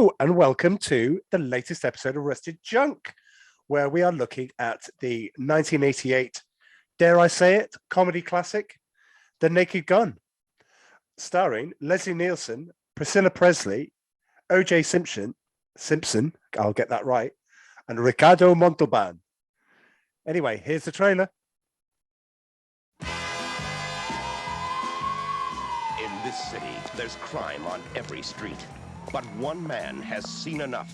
Hello and welcome to the latest episode of Rusted Junk, where we are looking at the 1988, dare I say it, comedy classic, The Naked Gun, starring Leslie Nielsen, Priscilla Presley, O.J. Simpson, I'll get that right, and Ricardo Montalban. Anyway, here's the trailer. In this city, there's crime on every street. But one man has seen enough.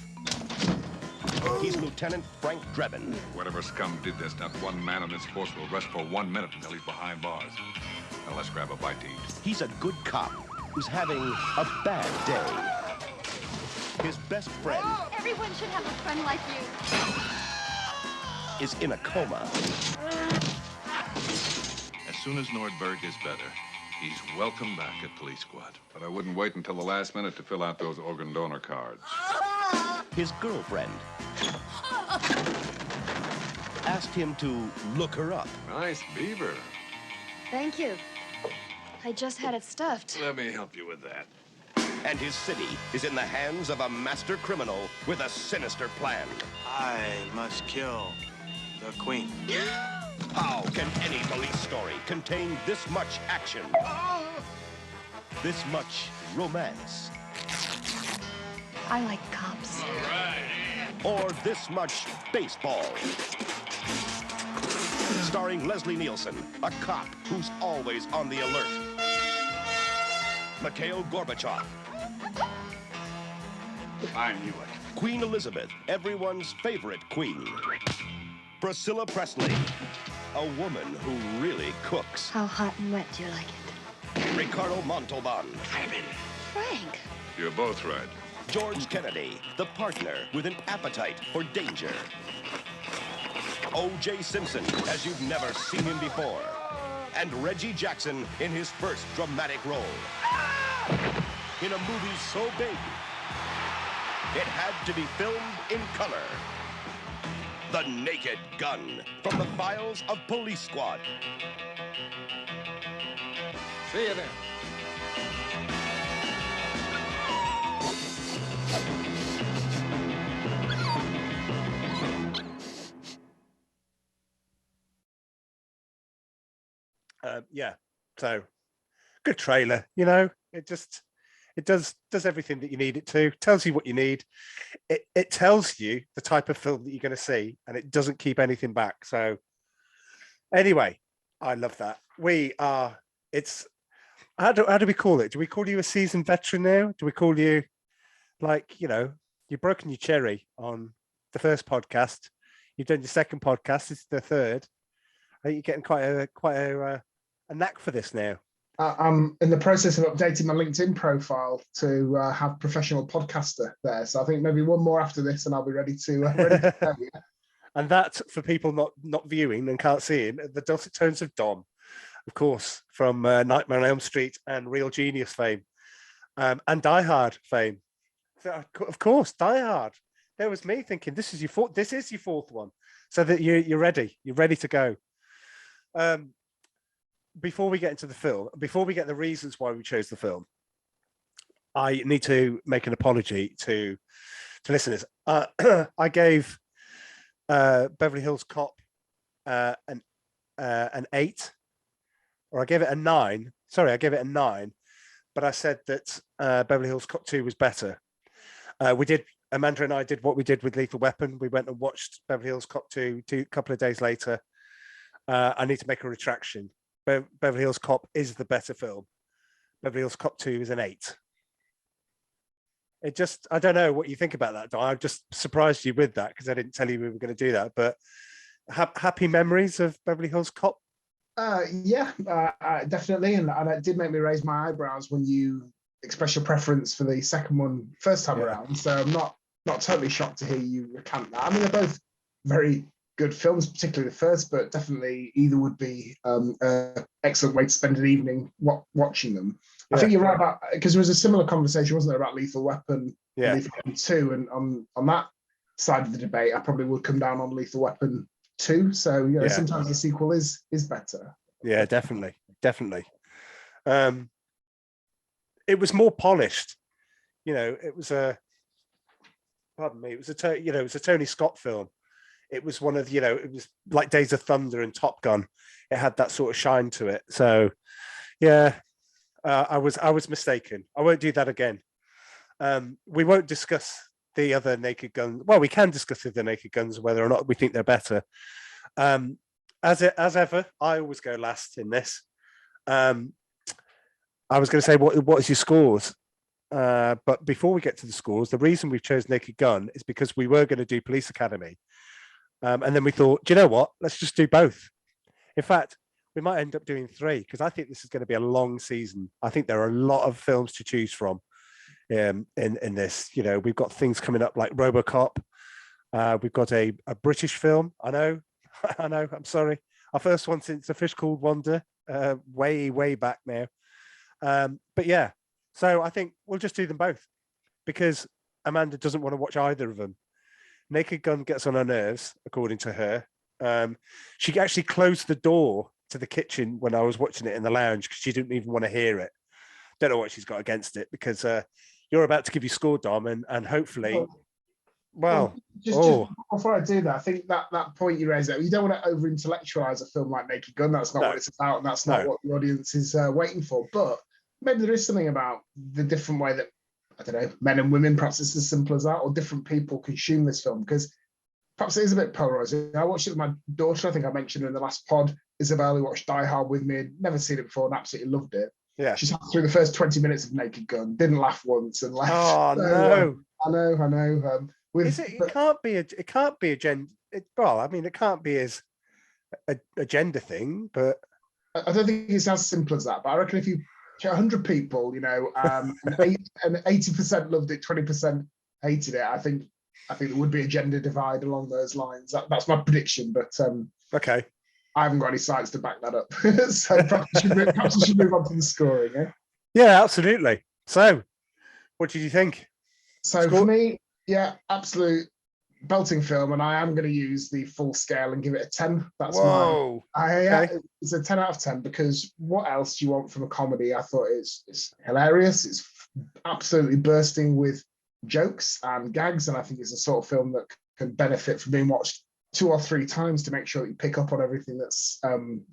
He's Lieutenant Frank Drebin. Whatever scum did this, not one man on this force will rest for 1 minute until he's behind bars. Now let's grab a bite to eat. He's a good cop who's having a bad day. His best friend... Everyone should have a friend like you. ...is in a coma. As soon as Nordberg is better, he's welcome back at Police Squad. But I wouldn't wait until the last minute to fill out those organ donor cards. His girlfriend asked him to look her up. Nice beaver. Thank you. I just had it stuffed. Let me help you with that. And his city is in the hands of a master criminal with a sinister plan. I must kill the queen. How can any police story contain this much action? This much romance? I like cops. Or this much baseball? Starring Leslie Nielsen, a cop who's always on the alert. Mikhail Gorbachev. I knew it. Queen Elizabeth, everyone's favorite queen. Priscilla Presley, a woman who really cooks. How hot and wet do you like it? Ricardo Montalban. Frank. You're both right. George Kennedy, the partner with an appetite for danger. O.J. Simpson, as you've never seen him before. And Reggie Jackson in his first dramatic role. In a movie so big, it had to be filmed in color. The Naked Gun, from the files of Police Squad. See you then. Yeah, so good trailer. You know, it does everything that you need it to. Tells you what you need. It tells you the type of film that you're going to see, and it doesn't keep anything back. So anyway, I love that. It's how do we call it? Do we call you a seasoned veteran now? Do we call you, like, you know, you've broken your cherry on the first podcast, you've done your second podcast, it's the third. I think you're getting quite a knack for this now. I'm in the process of updating my LinkedIn profile to have professional podcaster there. So I think maybe one more after this, and I'll be ready to go. Yeah. And that, for people not viewing and can't see him, the dulcet tones of Dom, of course, from Nightmare on Elm Street and Real Genius fame, and Die Hard fame. So, of course, Die Hard. There was me thinking, this is your fourth one, so that you're ready to go. Before we get into the film, before we get the reasons why we chose the film, I need to make an apology to listeners. I gave Beverly Hills Cop an 8, or I gave it a 9. Sorry, I gave it a 9, but I said that Beverly Hills Cop 2 was better. Amanda and I did what we did with Lethal Weapon. We went and watched Beverly Hills Cop 2 a couple of days later. I need to make a retraction. Beverly Hills Cop is the better film. Beverly Hills Cop 2 is an 8. I don't know what you think about that, Don. I just surprised you with that because I didn't tell you we were going to do that. But happy memories of Beverly Hills Cop? Yeah, definitely. And it did make me raise my eyebrows when you express your preference for the second one first time around. So I'm not totally shocked to hear you recant that. I mean, they're both very good films, particularly the first, but definitely either would be an excellent way to spend an evening watching them. Yeah. I think you're right about, because there was a similar conversation, wasn't there, about Lethal Weapon, and Lethal Weapon 2, and on that side of the debate, I probably would come down on Lethal Weapon 2. So, you know, sometimes the sequel is better. Yeah, definitely. It was more polished. You know, it was a pardon me, it was it was a Tony Scott film. It was one of it was like Days of Thunder and Top Gun. It had that sort of shine to it. So yeah, I was mistaken. I won't do that again. We won't discuss the other Naked Guns. Well, we can discuss the Naked Guns, whether or not we think they're better. As ever, I always go last in this. I was going to say, what is your scores? But before we get to the scores, the reason we've chosen Naked Gun is because we were going to do Police Academy. And then we thought, do you know what? Let's just do both. In fact, we might end up doing 3 because I think this is going to be a long season. I think there are a lot of films to choose from in this. We've got things coming up like RoboCop. We've got a British film. I know. I'm sorry. Our first one since A Fish Called Wanda, way back now. But yeah, so I think we'll just do them both because Amanda doesn't want to watch either of them. Naked Gun gets on her nerves, according to her. She actually closed the door to the kitchen when I was watching it in the lounge because she didn't even want to hear it. Don't know what she's got against it because you're about to give your score, Dom, and hopefully, just before I do that, I think that point you raised, that you don't want to over intellectualize a film like Naked Gun. That's not what it's about, and that's not what the audience is waiting for. But maybe there is something about the different way that, I don't know, men and women, perhaps it's as simple as that, or different people consume this film, because perhaps it is a bit polarizing. I watched it with my daughter. I think I mentioned in the last pod, Isabel, who watched Die Hard with me, never seen it before and absolutely loved it. Yeah. She sat through the first 20 minutes of Naked Gun, didn't laugh once and left. Oh, no. I know. It can't be a gender. Well, I mean, it can't be as a gender thing, but I don't think it's as simple as that. But I reckon if you 100 people, and 80% loved it, 20% hated it, I think there would be a gender divide along those lines. That's my prediction, but okay. I haven't got any science to back that up. So perhaps we should move on to the scoring. Yeah, absolutely. So, what did you think? So for me, yeah, absolute belting film, and I am going to use the full scale and give it a 10. That's it's a 10 out of 10 because what else do you want from a comedy? I thought it's hilarious. It's absolutely bursting with jokes and gags, and I think it's a sort of film that can benefit from being watched 2 or 3 times to make sure that you pick up on everything that's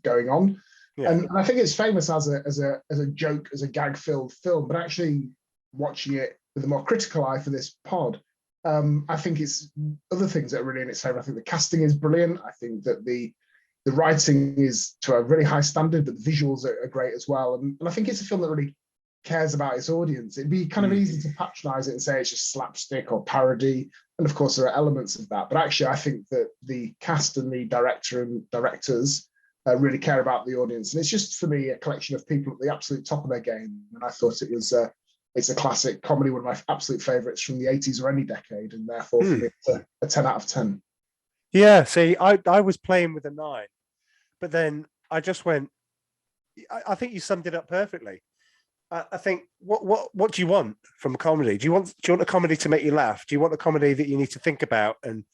going on. Yeah. And I think it's famous as a joke, as a gag-filled film, but actually watching it with a more critical eye for this pod, I think it's other things that are really in its favor. I think the casting is brilliant. I think that the writing is to a really high standard, but the visuals are great as well. And I think it's a film that really cares about its audience. It'd be kind of easy to patronize it and say it's just slapstick or parody. And of course, there are elements of that. But actually, I think that the cast and the director and directors really care about the audience. And it's just, for me, a collection of people at the absolute top of their game. And I thought it was... it's a classic comedy, one of my absolute favorites from the 80s or any decade, and therefore for me, it's a 10 out of 10. Yeah, see, I was playing with a 9, but then I just went, I think you summed it up perfectly. I think, what do you want from a comedy? Do you want a comedy to make you laugh? Do you want a comedy that you need to think about and,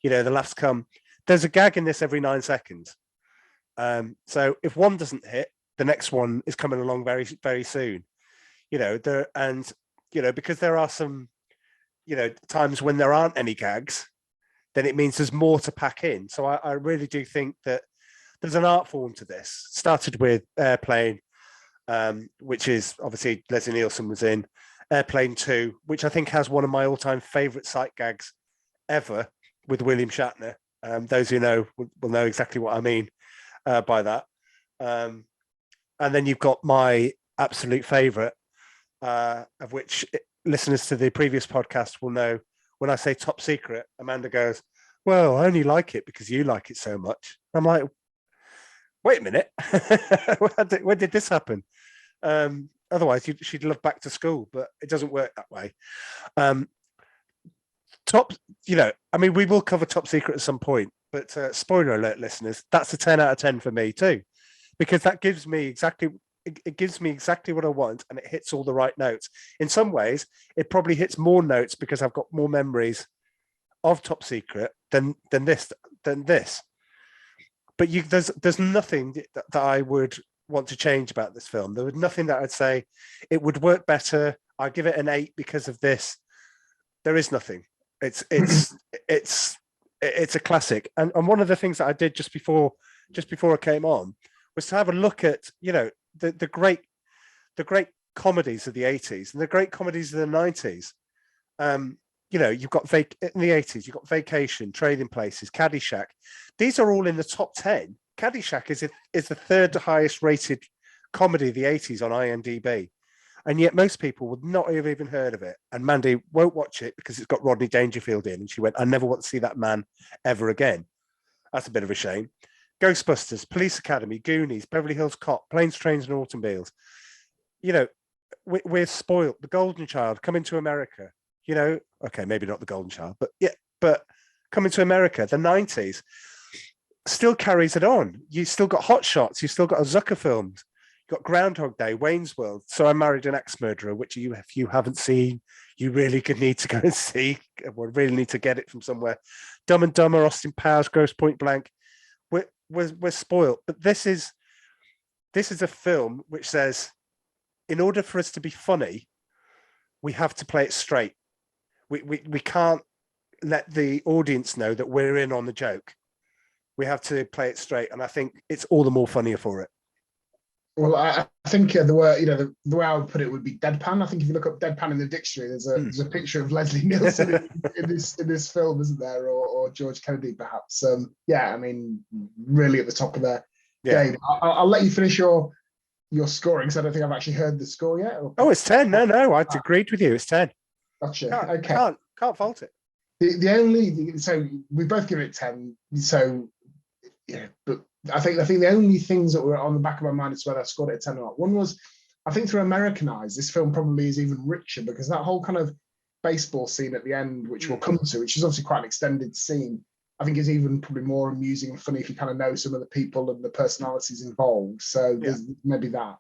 the laughs come? There's a gag in this every 9 seconds. So if one doesn't hit, the next one is coming along very, very soon. Because there are some, times when there aren't any gags, then it means there's more to pack in. So I really do think that there's an art form to this. Started with Airplane, which is obviously Leslie Nielsen was in. Airplane 2, which I think has one of my all-time favorite sight gags ever with William Shatner. Those who know will know exactly what I mean by that. And then you've got my absolute favorite, of which listeners to the previous podcast will know. When I say Top Secret, Amanda goes, well, I only like it because you like it so much. I'm like, wait a minute. When did this happen? Otherwise, she'd love Back to School, but it doesn't work that way. We will cover Top Secret at some point, but spoiler alert, listeners, that's a 10 out of 10 for me too, because that gives me exactly what I want, and it hits all the right notes. In some ways, it probably hits more notes because I've got more memories of Top Secret than this. But there's nothing that I would want to change about this film. There was nothing that I'd say it would work better. I'd give it an 8 because of this. There is nothing. It's it's a classic. And one of the things that I did just before I came on was to have a look at, you know, the great comedies of the 80s and the great comedies of the 90s. You know, you've got in the 80s, you've got Vacation, Trading Places, Caddyshack. These are all in the top 10. Caddyshack is the third highest rated comedy of the 80s on IMDb. And yet most people would not have even heard of it. And Mandy won't watch it because it's got Rodney Dangerfield in. And she went, I never want to see that man ever again. That's a bit of a shame. Ghostbusters, Police Academy, Goonies, Beverly Hills Cop, Planes, Trains and Automobiles. You know, we're spoiled. The Golden Child, Coming to America. You know, okay, maybe not The Golden Child, but yeah, but Coming to America, the 90s, still carries it on. You still got Hot Shots. You still got a Zucker films. You've got Groundhog Day, Wayne's World, So I Married an Ex-Murderer, which if you haven't seen, you really could need to go and see. We really need to get it from somewhere. Dumb and Dumber, Austin Powers, Gross Point Blank. We're spoiled. But this is a film which says, in order for us to be funny, we have to play it straight. We can't let the audience know that we're in on the joke. We have to play it straight, and I think it's all the more funnier for it. Well, I think the word, you know, the way I would put it would be deadpan. I think if you look up deadpan in the dictionary, there's a picture of Leslie Nielsen in this film, isn't there, or George Kennedy perhaps. Yeah, I mean, really at the top of their game. I'll let you finish your scoring, because I don't think I've actually heard the score yet. Oh, it's 10. No, I agreed with you. It's 10. Gotcha. Okay. Can't fault it. The only, so we both give it 10. So yeah, but I think the only things that were on the back of my mind is whether I scored it a 10 or not. One was, I think through Americanized, this film probably is even richer, because that whole kind of baseball scene at the end, which we'll come to, which is obviously quite an extended scene, I think is even probably more amusing and funny if you kind of know some of the people and the personalities involved. So there's maybe that.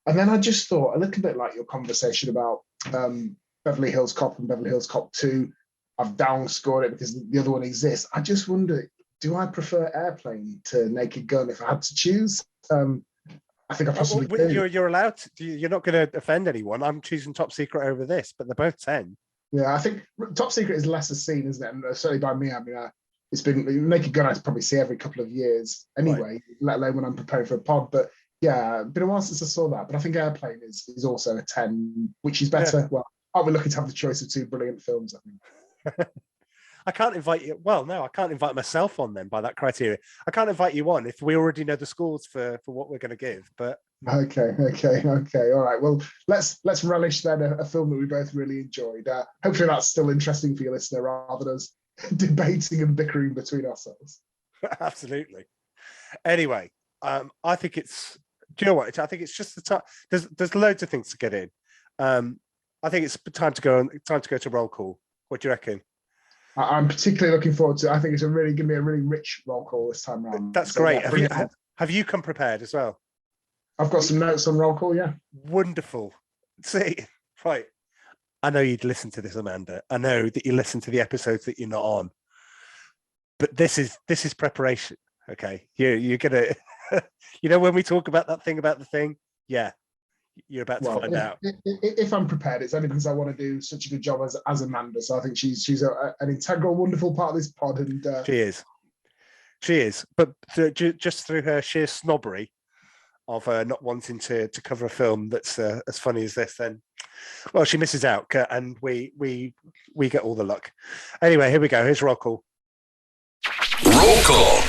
And then I just thought, a little bit like your conversation about Beverly Hills Cop and Beverly Hills Cop 2, I've downscored it because the other one exists. I just wonder, do I prefer Airplane to Naked Gun if I had to choose? I think I possibly do. You're allowed to. You're not going to offend anyone. I'm choosing Top Secret over this, but they're both 10. Yeah, I think Top Secret is lesser seen, isn't it? And certainly by me, I mean, it's been Naked Gun. I probably see every couple of years anyway, let alone when I'm preparing for a pod. But yeah, been a while since I saw that. But I think Airplane is also a 10, which is better. Yeah. Well, aren't we lucky to have the choice of two brilliant films? I think. I can't invite you. Well, no, I can't invite myself on then by that criteria. I can't invite you on if we already know the scores for what we're going to give. But okay. All right. Well, let's relish then a film that we both really enjoyed. Hopefully that's still interesting for your listener rather than us debating and bickering between ourselves. Absolutely. Anyway, I think it's. Do you know what? I think it's just the time. There's loads of things to get in. I think it's time to go to roll call. What do you reckon? I'm particularly looking forward to it. I think it's going to be a really rich roll call this time around. That's great. Yeah, have you come prepared as well? I've got some notes on roll call, yeah. Wonderful. See, right. I know you'd listen to this, Amanda. I know that you listen to the episodes that you're not on. But this is preparation, okay? You're going to, you know, when we talk about that thing about the thing, yeah. You're about to find out. If I'm prepared, it's only because I want to do such a good job as Amanda. So I think she's an integral, wonderful part of this pod. And she is. But just through her sheer snobbery of not wanting to cover a film that's as funny as this, then well, she misses out, and we get all the luck. Anyway, here we go. Here's roll call. Roll call.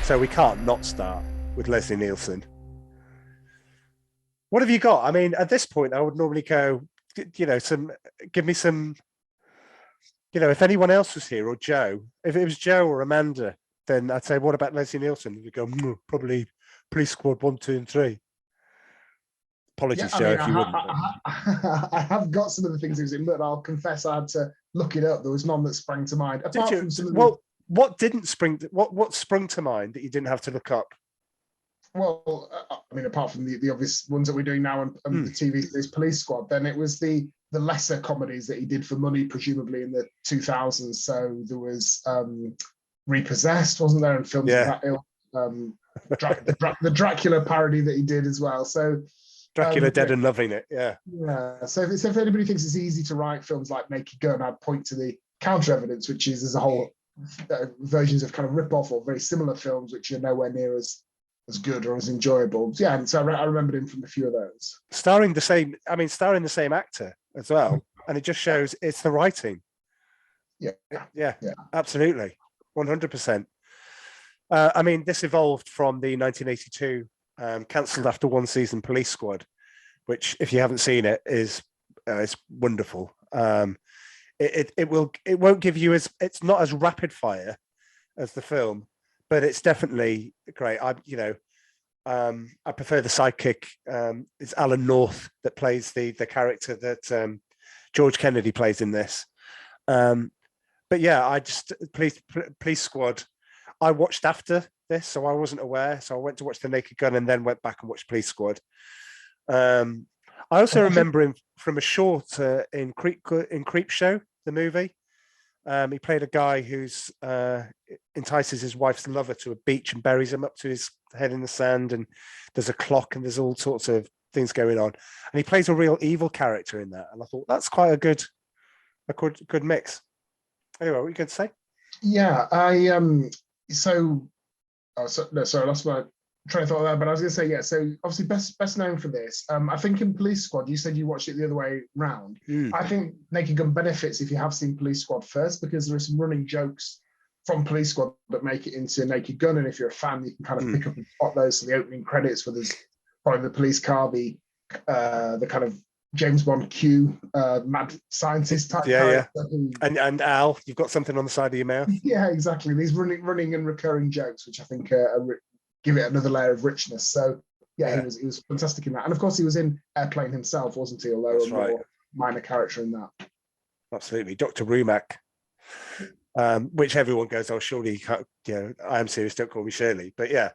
So we can't not start with Leslie Nielsen. What have you got? I mean, at this point, I would normally go, you know, give me some, you know, if anyone else was here or Joe, if it was Joe or Amanda, then I'd say, what about Leslie Nielsen? You'd go, probably Police Squad 1, 2, and 3. Apologies, Joe, if you wouldn't. I have got some of the things he was in, but I'll confess I had to look it up. There was none that sprang to mind. Apart from some of the... What sprung to mind that you didn't have to look up? Well, I mean, apart from the obvious ones that we're doing now and the TV series Police Squad, then it was the lesser comedies that he did for money, presumably in the 2000s. So there was Repossessed, wasn't there, and films of that ilk. The Dracula parody that he did as well. So Dracula Dead and Loving It, yeah. Yeah. So if anybody thinks it's easy to write films like Naked Gun, I'd point to the counter evidence, which is there's a whole versions of kind of rip off or very similar films which are nowhere near as good or as enjoyable. Yeah, and so I remembered him from a few of those. Starring the same actor as well, and it just shows it's the writing. Yeah, absolutely, 100%. I mean, this evolved from the 1982 cancelled after one season Police Squad, which, if you haven't seen it, is it's wonderful. It won't give you it's not as rapid fire as the film, but it's definitely great. I prefer the sidekick. It's Alan North that plays the character that George Kennedy plays in this. But yeah, I just Police Squad. I watched after this, so I wasn't aware. So I went to watch The Naked Gun and then went back and watched Police Squad. I also remember him from a short in Creep Show, the movie. He played a guy who's entices his wife's lover to a beach and buries him up to his head in the sand, and there's a clock and there's all sorts of things going on. And he plays a real evil character in that. And I thought that's quite a good mix. Anyway, what were you going to say? Yeah, sorry, I lost my train of thought there, but I was going to say, yeah, so obviously best known for this. I think in Police Squad, you said you watched it the other way round. I think Naked Gun benefits if you have seen Police Squad first, because there are some running jokes from Police Squad that make it into Naked Gun, and if you're a fan, you can kind of pick up and spot those. So the opening credits, where there's probably the police car, the kind of James Bond Q, mad scientist type character. And Al, you've got something on the side of your mouth. Yeah, exactly. These running and recurring jokes, which I think give it another layer of richness. So yeah, he was fantastic in that. And of course, he was in Airplane himself, wasn't he? Although a more minor character in that. Absolutely, Dr. Rumack, which everyone goes, oh, surely you can't. I am serious. Don't call me Shirley. But yeah.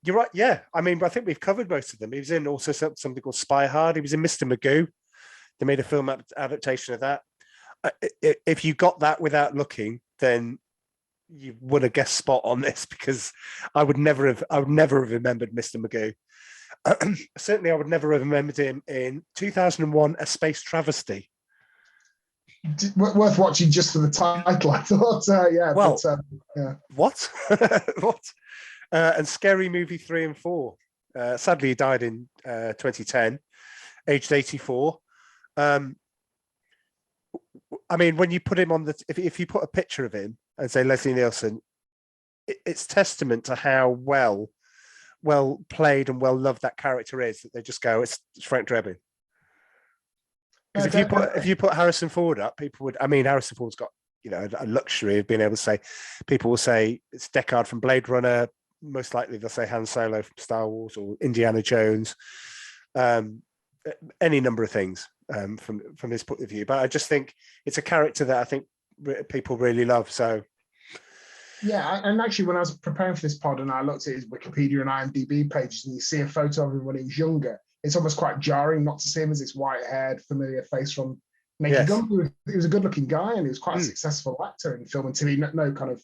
You're right. Yeah, I mean, I think we've covered most of them. He was in also something called Spy Hard. He was in Mr. Magoo. They made a film adaptation of that. If you got that without looking, then you would have guessed spot on this, because I would never have remembered Mr. Magoo. Certainly, I would never have remembered him in 2001: A Space Travesty. Worth watching just for the title, I thought. What? What? And Scary Movie 3 and 4. Sadly, he died in 2010, aged 84. I mean, when you put him on if you put a picture of him and say Leslie Nielsen, it's testament to how well played and well loved that character is, that they just go, it's Frank Drebin. Because if you put Harrison Ford up, people would. I mean, Harrison Ford's got a luxury of being able to say, people will say it's Deckard from Blade Runner. Most likely they'll say Han Solo from Star Wars or Indiana Jones, any number of things from his point of view. But I just think it's a character that I think people really love. So yeah, and actually when I was preparing for this pod and I looked at his Wikipedia and IMDb pages, and you see a photo of him when he was younger, it's almost quite jarring not to see him as this white-haired familiar face from Naked Gun. He was a good-looking guy, and he was quite a successful actor in film and TV. No kind of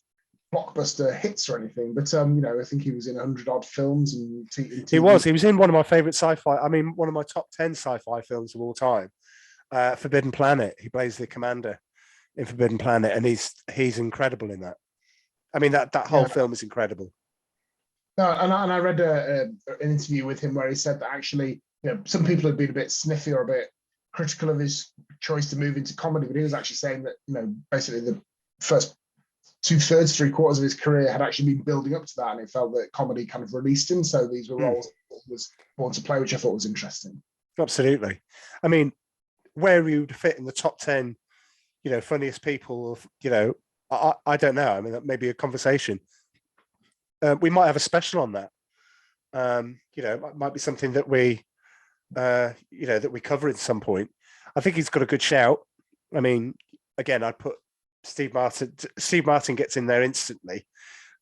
blockbuster hits or anything, but I think he was in 100 odd films and TV. He was in one of my favorite sci-fi, one of my top 10 sci-fi films of all time, Forbidden Planet. He plays the commander in Forbidden Planet, and he's incredible in that. I mean, that whole film is incredible. No, and I read an interview with him where he said that actually, some people had been a bit sniffy or a bit critical of his choice to move into comedy, but he was actually saying that basically the first 2/3, 3/4 of his career had actually been building up to that, and it felt that comedy kind of released him. So these were roles that he was born to play, which I thought was interesting. Absolutely. I mean, where he would fit in the top 10, funniest people, I don't know. I mean, that may be a conversation. We might have a special on that. It might be something that we, that we cover at some point. I think he's got a good shout. I mean, again, I'd put Steve Martin. Steve Martin gets in there instantly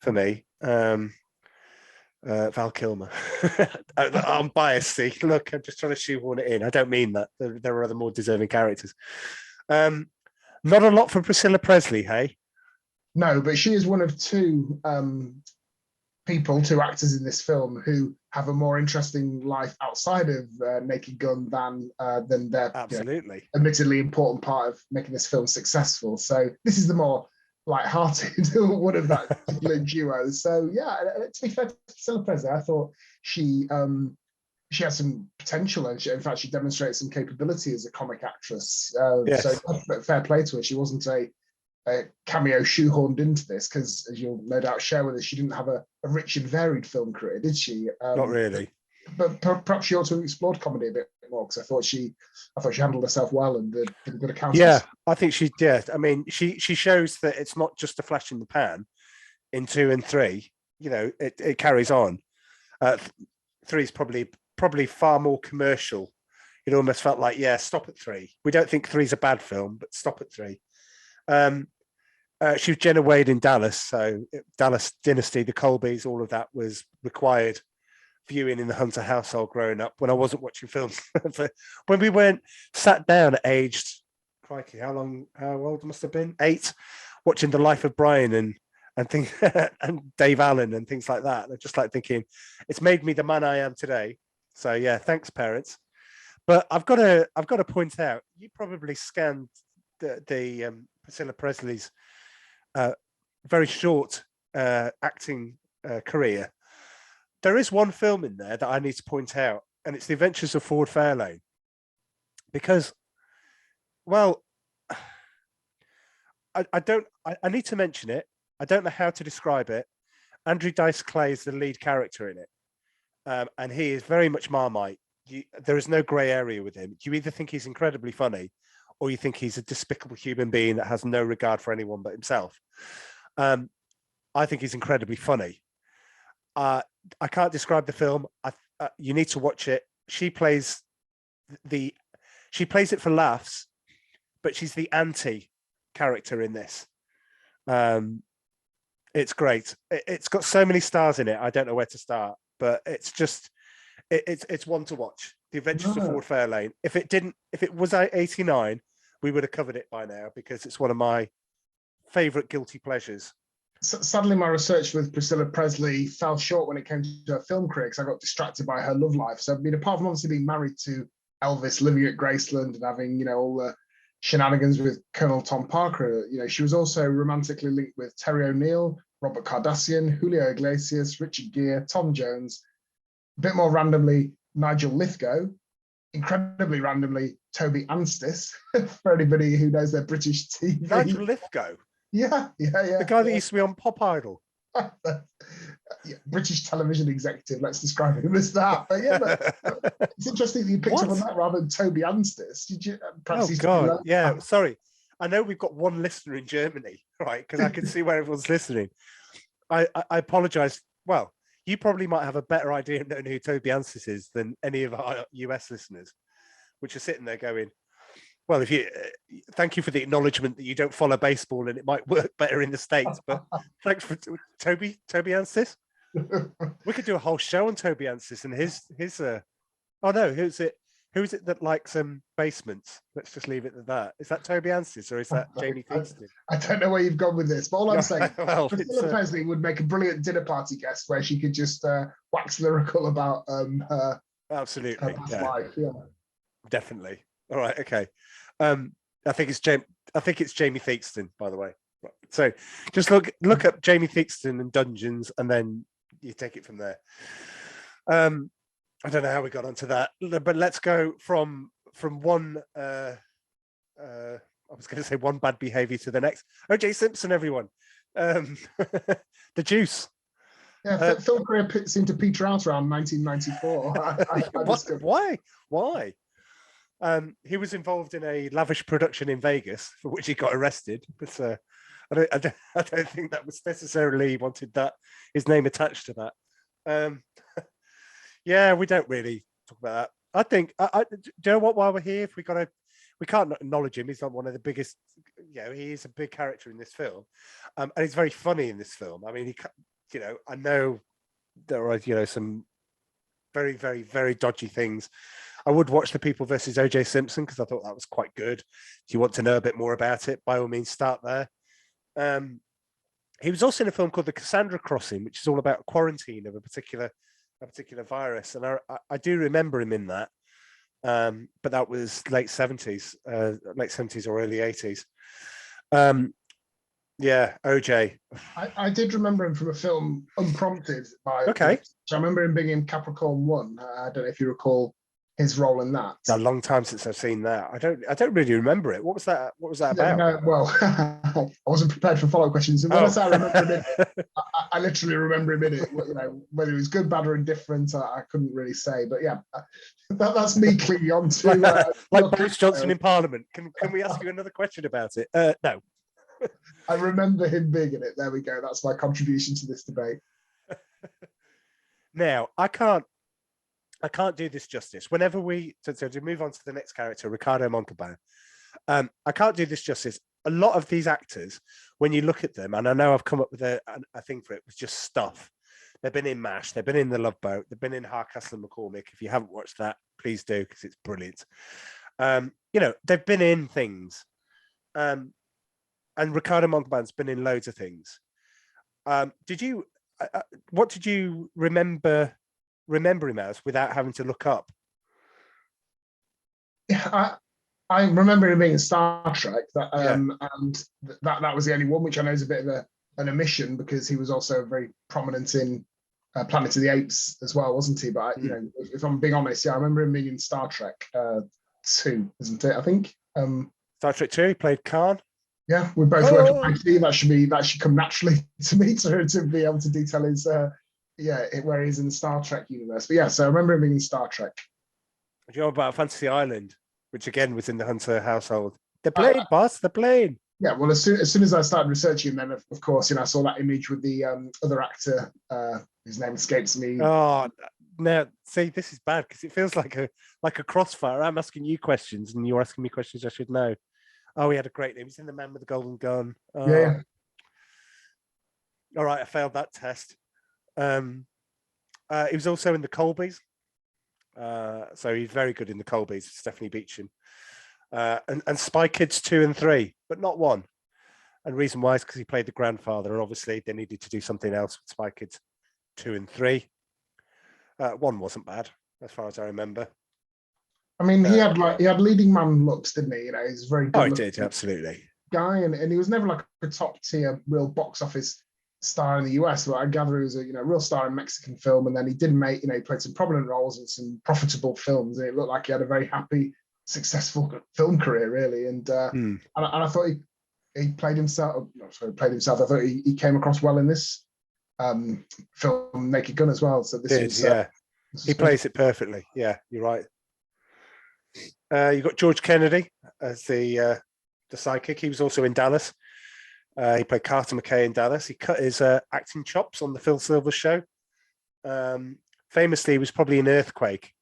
for me. Val Kilmer. I'm biased. See, look, I'm just trying to shoehorn it in. I don't mean that. There are other more deserving characters. Not a lot for Priscilla Presley, hey? No, but she is one of two actors in this film who have a more interesting life outside of Naked Gun than their Absolutely admittedly important part of making this film successful. So this is the more light-hearted one of that particular duo. So yeah, to be fair to Priscilla Presley, I thought she has some potential, and in fact she demonstrates some capability as a comic actress. yes. So fair play to her. She wasn't a cameo shoehorned into this, because as you'll no doubt share with us, she didn't have a rich and varied film career, did she? Not really. But perhaps she ought to have explored comedy a bit more, because I thought she handled herself well and did a good account. Yeah, I think she did. I mean, she shows that it's not just a flash in the pan in 2 and 3. You know, it carries on. 3 is probably far more commercial. It almost felt like, yeah, stop at 3. We don't think 3 is a bad film, but stop at 3. She was Jenna Wade in Dallas, so Dallas Dynasty, the Colbys, all of that was required viewing in the Hunter household growing up when I wasn't watching films. When we weren't sat down at aged, crikey, how old must have been? 8, watching The Life of Brian and things and Dave Allen and things like that. I'm just like thinking, it's made me the man I am today. So yeah, thanks, parents. But I've got to point out, you probably scanned the Priscilla Presley's very short acting career. There is one film in there that I need to point out, and it's The Adventures of Ford Fairlane. Because, well, I need to mention it. I don't know how to describe it. Andrew Dice Clay is the lead character in it. And he is very much Marmite. There is no grey area with him. You either think he's incredibly funny, or you think he's a despicable human being that has no regard for anyone but himself. I think he's incredibly funny. I can't describe the film. You need to watch it. She plays it for laughs, but she's the anti character in this. It's great. It's got so many stars in it. I don't know where to start, but it's just it's one to watch. The Adventures of Ford Fairlane. If it was 89, we would have covered it by now, because it's one of my favorite guilty pleasures. Sadly, my research with Priscilla Presley fell short when it came to her film career, because I got distracted by her love life. So, I mean, apart from obviously being married to Elvis, living at Graceland, and having, all the shenanigans with Colonel Tom Parker, she was also romantically linked with Terry O'Neill, Robert Kardashian, Julio Iglesias, Richard Gere, Tom Jones, a bit more randomly, Nigel Lithgow, incredibly randomly, Toby Anstis, for anybody who knows their British TV. Nigel Lithgow? Yeah. The guy that used to be on Pop Idol. British television executive, let's describe him as that. But yeah, it's interesting that you picked up on that rather than Toby Anstis. Did you? Oh God, yeah. Sorry, I know we've got one listener in Germany, right? Because I can see where everyone's listening. I apologise. Well, you probably might have a better idea of knowing who Toby Anstis is than any of our US listeners, which are sitting there going, well, thank you for the acknowledgement that you don't follow baseball and it might work better in the States, but thanks for Toby Anstis. We could do a whole show on Toby Anstis and his who's it that likes basements? Let's just leave it at that. Is that Toby Anstis or is that Jamie Theakston? I don't know where you've gone with this, but all I'm saying, Priscilla Presley would make a brilliant dinner party guest where she could just wax lyrical about her absolutely her past life. Yeah. Definitely. All right, okay. I think it's Jamie Theakston, by the way. So just look up Jamie Theakston and Dungeons, and then you take it from there. I don't know how we got onto that, but let's go from one. I was going to say one bad behavior to the next. O.J. Simpson, everyone. The Juice. Yeah, film career seemed to peter out around 1994. Why? He was involved in a lavish production in Vegas for which he got arrested. But I don't think that was necessarily wanted that his name attached to that. Yeah, we don't really talk about that. I think. Do you know what? While we're here, we can't acknowledge him. He's not one of the biggest. He is a big character in this film, and he's very funny in this film. I mean, I know there are some very, very, very dodgy things. I would watch The People versus O.J. Simpson because I thought that was quite good. If you want to know a bit more about it, by all means, start there. He was also in a film called The Cassandra Crossing, which is all about quarantine of a particular a particular virus, and I do remember him in that. But that was late 70s, or early 80s. Yeah, OJ. I did remember him from a film Unprompted by. Okay, So I remember him being in Capricorn One. I don't know if you recall his role in that. a long time since I've seen that. I don't really remember it. What was that? What was that about? No, well, I wasn't prepared for follow-up questions. And when I say I remember him in it, I literally remember him in it. You know, whether it was good, bad, or indifferent, I couldn't really say. But yeah, that's me clinging on to like Boris Johnson in Parliament. Can we ask you another question about it? No. I remember him being in it. There we go. That's my contribution to this debate. Now, I can't do this justice. Whenever to move on to the next character, Ricardo Montalban, I can't do this justice. A lot of these actors, when you look at them, and I know I've come up with a thing for it, was just stuff. They've been in MASH, they've been in The Love Boat, they've been in Hardcastle and McCormick. If you haven't watched that, please do, because it's brilliant. You know, they've been in things. And Ricardo Montalban's been in loads of things. Did you? What did you remember him as without having to look up? Yeah, I remember him being in Star Trek. And that was the only one, which I know is a bit of an omission because he was also very prominent in Planet of the Apes as well, wasn't he? But you know, if I'm being honest, yeah, I remember him being in Star Trek 2, isn't it? I think. Star Trek 2. He played Khan. Yeah, we both work at IT. That should come naturally to me to be able to detail his where he's in the Star Trek universe. But yeah, so I remember him being in Star Trek. Do you know about Fantasy Island, which again was in the Hunter household? The plane, boss, the plane. Yeah, well, as soon as I started researching, then of course, you know, I saw that image with the other actor whose name escapes me. Oh, now see, this is bad because it feels like a crossfire. I'm asking you questions and you're asking me questions I should know. Oh, he had a great name. He's in The Man with the Golden Gun. Oh. Yeah. All right, I failed that test. He was also in the Colbys. So he's very good in the Colbys. Stephanie Beecham. And Spy Kids 2 and 3, but not 1. And reason why is because he played the grandfather, and obviously they needed to do something else with Spy Kids 2 and 3. 1 wasn't bad, as far as I remember. I mean, he had leading man looks, didn't he? You know, he's very good. Oh, he did, absolutely. Guy, and he was never like a top tier real box office star in the US, but I gather he was a real star in Mexican film, and then he did make, he played some prominent roles in some profitable films, and it looked like he had a very happy, successful film career, really. And I thought he played himself. I thought he came across well in this film, Naked Gun, as well. So he plays it perfectly. Yeah, you're right. You got George Kennedy as the sidekick. He was also in Dallas. He played Carter McKay in Dallas. He cut his acting chops on the Phil Silvers show. Famously, he was probably in Earthquake.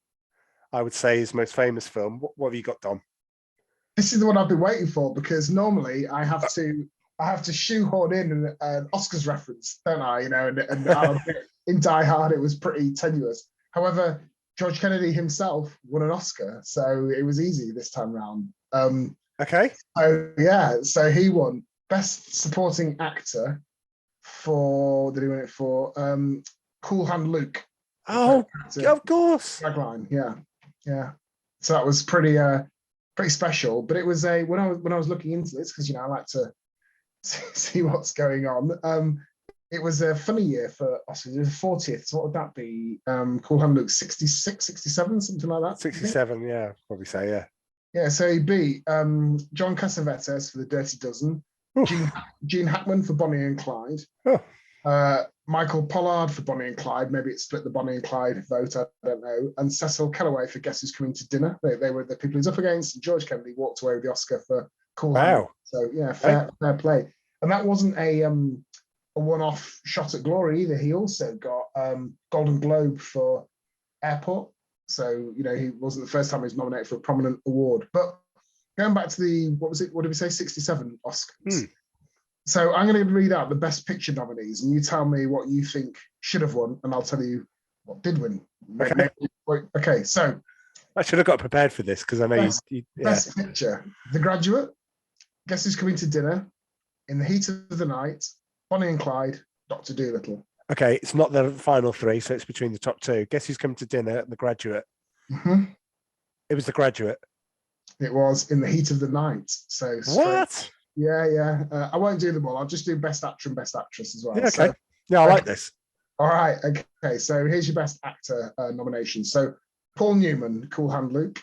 I would say his most famous film. What have you got, Dom? This is the one I've been waiting for because normally I have to shoehorn in an Oscars reference, don't I? And in Die Hard it was pretty tenuous. However, George Kennedy himself won an Oscar, so it was easy this time round. Okay. So he won Best Supporting Actor for. Did he win it for Cool Hand Luke? Oh, of course. Tagline, yeah. So that was pretty special. But it was when I was looking into this, because I like to see what's going on. It was a funny year for Oscars. It was 40th. So what would that be? Cool Hand Luke 66, 67, something like that. 67, yeah, probably say, yeah. Yeah, so he beat John Cassavetes for The Dirty Dozen, Gene Hackman for Bonnie and Clyde, Michael Pollard for Bonnie and Clyde. Maybe it split the Bonnie and Clyde vote, I don't know. And Cecil Kellaway for Guess Who's Coming to Dinner. They were the people he's up against. And George Kennedy walked away with the Oscar for Cool Hand Luke. So yeah, fair play. And that wasn't a one-off shot at glory either. He also got Golden Globe for Airport. So, he wasn't the first time he was nominated for a prominent award. But going back to the, what did we say, 67 Oscars. So I'm going to read out the Best Picture nominees, and you tell me what you think should have won, and I'll tell you what did win. Okay, so. I should have got prepared for this, because I know Best Picture, The Graduate, Guess Who's Coming to Dinner, In the Heat of the Night, Bonnie and Clyde, Dr. Dolittle. Okay, it's not the final three, so it's between the top two. Guess who's coming to dinner and The Graduate? Hmm. It was The Graduate. It was In the Heat of the Night. So straight. What? Yeah, yeah. I won't do them all. I'll just do Best Actor and Best Actress as well. Yeah, okay. So, Yeah, I like this. all right. Okay. So here's your Best Actor nomination. So Paul Newman, Cool Hand Luke.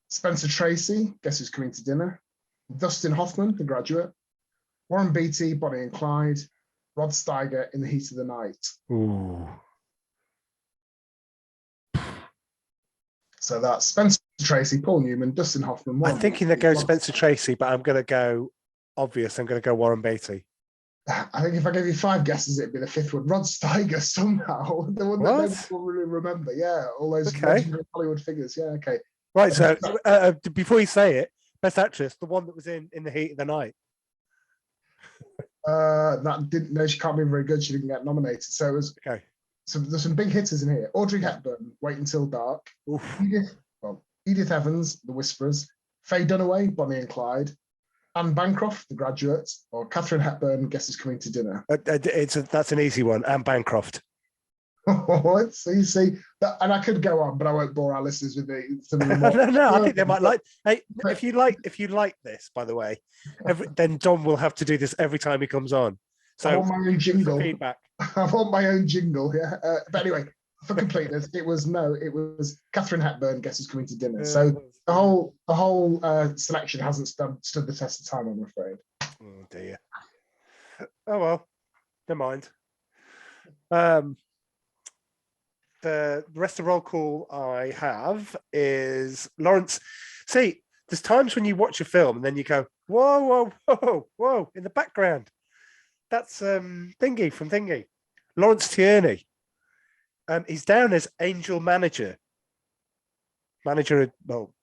Spencer Tracy, Guess Who's Coming to Dinner. Dustin Hoffman, The Graduate. Warren Beatty, Bonnie and Clyde. Rod Steiger, In the Heat of the Night. Ooh. So that's Spencer Tracy, Paul Newman, Dustin Hoffman. I'm Warren thinking Beatty, they go Rod Spencer Tracy, but I'm going to go obvious. I'm going to go Warren Beatty. I think if I gave you 5 guesses, it'd be the 5th one. Rod Steiger somehow. The one that nobody will really remember. Yeah, all those legendary Hollywood figures. Yeah, okay. Right, so before you say it, Best Actress, the one that was in the Heat of the Night. That didn't. No, she can't be very good. She didn't get nominated. So it was okay. So there's some big hitters in here. Audrey Hepburn, Wait Until Dark. Edith Evans, The Whisperers. Faye Dunaway, Bonnie and Clyde. Anne Bancroft, The Graduate, or Catherine Hepburn, Guess Who's Coming to Dinner. That's an easy one. Anne Bancroft. So you see that, and I could go on, but I won't bore our listeners with the no, I think they might like. Hey, if you like this, by the way, then Dom will have to do this every time he comes on. So I want my own jingle. Feedback. I want my own jingle. Yeah, but anyway, for completeness, it was Catherine Hepburn, Guess Who's Coming to Dinner. So the whole selection hasn't stood the test of time, I'm afraid. Oh dear. Oh well, never mind. The rest of roll call I have is Lawrence. See, there's times when you watch a film and then you go, whoa, whoa, whoa, whoa, in the background. That's Thingy from Thingy. Lawrence Tierney. He's down as Angel Manager. Well,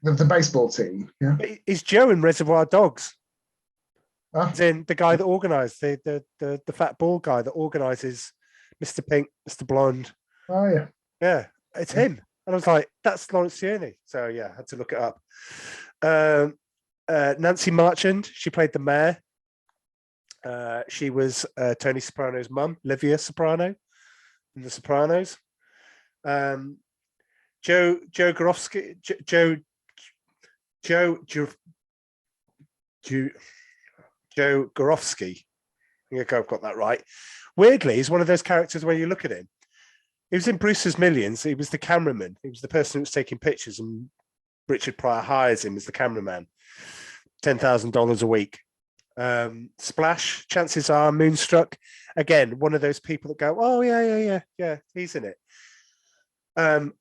the baseball team. Yeah. He's Joe in Reservoir Dogs. Ah. As in the guy that organised the fat bald guy that organises Mr. Pink, Mr. Blonde. Oh yeah. Yeah, it's him. And I was like, that's Lawrence Tierney. So yeah, I had to look it up. Nancy Marchand, she played the mayor. She was Tony Soprano's mum, Livia Soprano, in The Sopranos. Joe Gorofsky, Joe Gorofsky. I think I've got that right. Weirdly, he's one of those characters where you look at him. He was in Brewster's Millions. He was the cameraman. He was the person who was taking pictures, and Richard Pryor hires him as the cameraman. $10,000 a week. Splash, chances are Moonstruck. Again, one of those people that go, oh, yeah, he's in it. I'm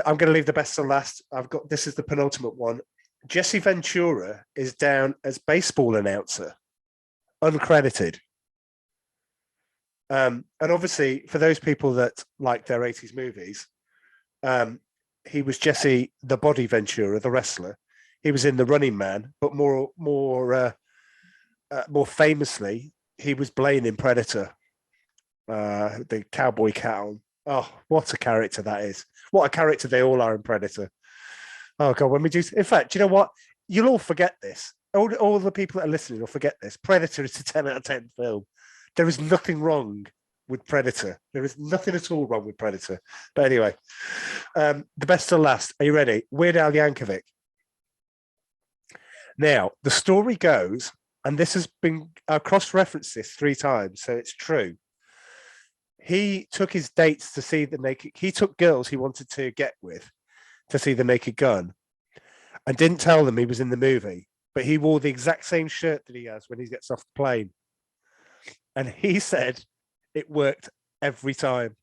going to leave the best to last. This is the penultimate one. Jesse Ventura is down as baseball announcer, uncredited. And obviously, for those people that like their 80s movies, he was Jesse the Body Ventura, the wrestler. He was in The Running Man, but more famously, he was Blaine in Predator, the cowboy cat. Oh, what a character that is! What a character they all are in Predator. Oh God, when we do, in fact, you know what? You'll all forget this. All the people that are listening will forget this. Predator is a 10 out of 10 film. There is nothing wrong with Predator. There is nothing at all wrong with Predator. But anyway, the best to last. Are you ready? Weird Al Yankovic. Now, the story goes, and this has been, I cross-referenced this 3 times, so it's true. He took his dates to see he took girls he wanted to get with to see The Naked Gun and didn't tell them he was in the movie, but he wore the exact same shirt that he has when he gets off the plane. And he said it worked every time.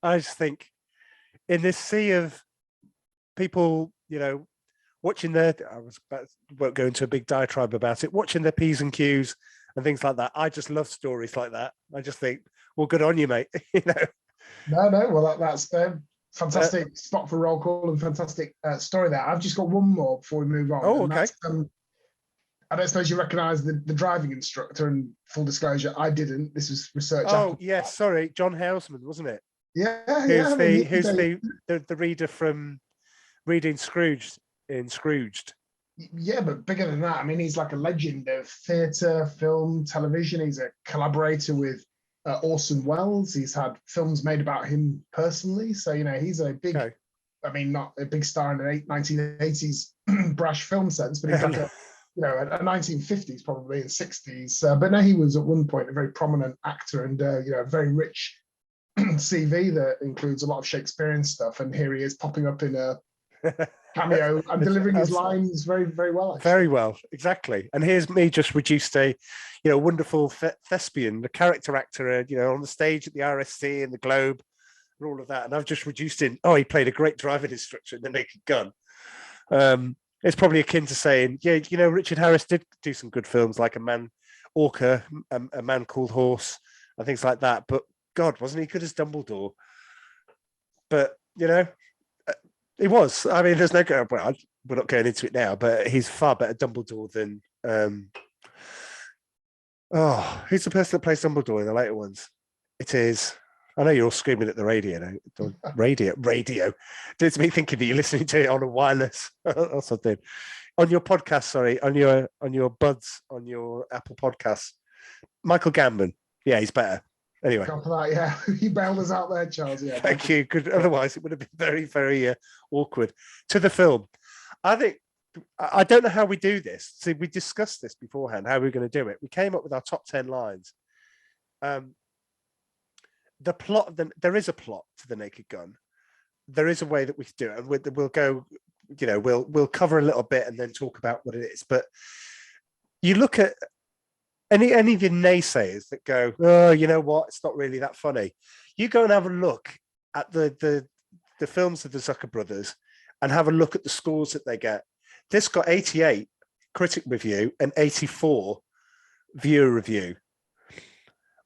I just think in this sea of people, watching won't go into a big diatribe about it, watching their P's and Q's and things like that. I just love stories like that. I just think, well, good on you, mate. No, well, that's fantastic spot for roll call and fantastic story there. I've just got one more before we move on. Oh, okay. I don't suppose you recognise the driving instructor, and full disclosure, I didn't. This was research. Oh, yes, sorry. John Houseman, wasn't it? Yeah. Who's the reader from reading Scrooged in Scrooged? Yeah, but bigger than that. I mean, he's like a legend of theatre, film, television. He's a collaborator with Orson Welles. He's had films made about him personally. So, he's a big, Okay. I mean, not a big star in the 1980s brash film sense, but he's like a 1950s probably and 60s. But no, he was at one point a very prominent actor and, a very rich CV that includes a lot of Shakespearean stuff. And here he is popping up in a cameo and delivering his lines very, very well. Actually. Very well, exactly. And here's me just reduced a, wonderful thespian, the character actor, on the stage at the RSC and the Globe and all of that. And I've just reduced in, he played a great driving instructor in The Naked Gun. It's probably akin to saying, Richard Harris did do some good films like A Man, Orca, A Man Called Horse, and things like that. But God, wasn't he good as Dumbledore? But, he was. I mean, there's no going. Well, we're not going into it now, but he's far better Dumbledore than. Who's the person that plays Dumbledore in the later ones? It is. I know you're all screaming at the radio now. Radio. It's me thinking that you're listening to it on a wireless or something. On your podcast, sorry, on your buds, on your Apple Podcasts. Michael Gambon. Yeah, he's better. Anyway, he bailed us out there, Charles. Yeah, thank you. Good. Otherwise, it would have been very, very awkward. To the film, I don't know how we do this. See, we discussed this beforehand. How we were going to do it. We came up with our top 10 lines. The plot. There is a plot to The Naked Gun. There is a way that we can do it, and we'll go. We'll cover a little bit and then talk about what it is. But you look at. Any of the naysayers that go, you know what, it's not really that funny. You go and have a look at the films of the Zucker brothers and have a look at the scores that they get. This got 88 critic review and 84 viewer review.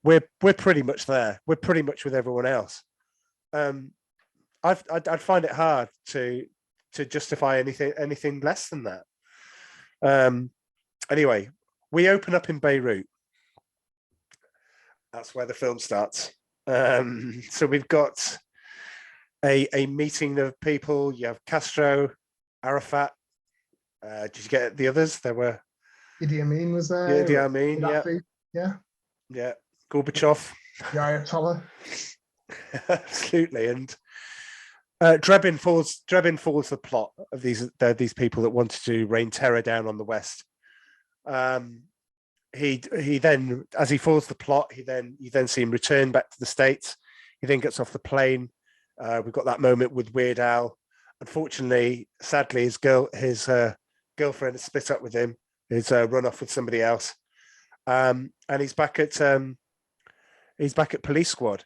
We're pretty much there. We're pretty much with everyone else. I'd find it hard to justify anything less than that. Anyway. We open up in Beirut. That's where the film starts. So we've got a meeting of people. You have Castro, Arafat. Did you get the others? There were Idi Amin was there. Idi Amin, yeah. Gorbachev. The Ayatollah. Absolutely, and Drebin falls the plot of these people that wanted to rain terror down on the West. He then, as he falls the plot, you then see him return back to the States. He then gets off the plane. We've got that moment with Weird Al. Unfortunately, sadly, his girlfriend has split up with him. He's run off with somebody else, and he's back at Police Squad.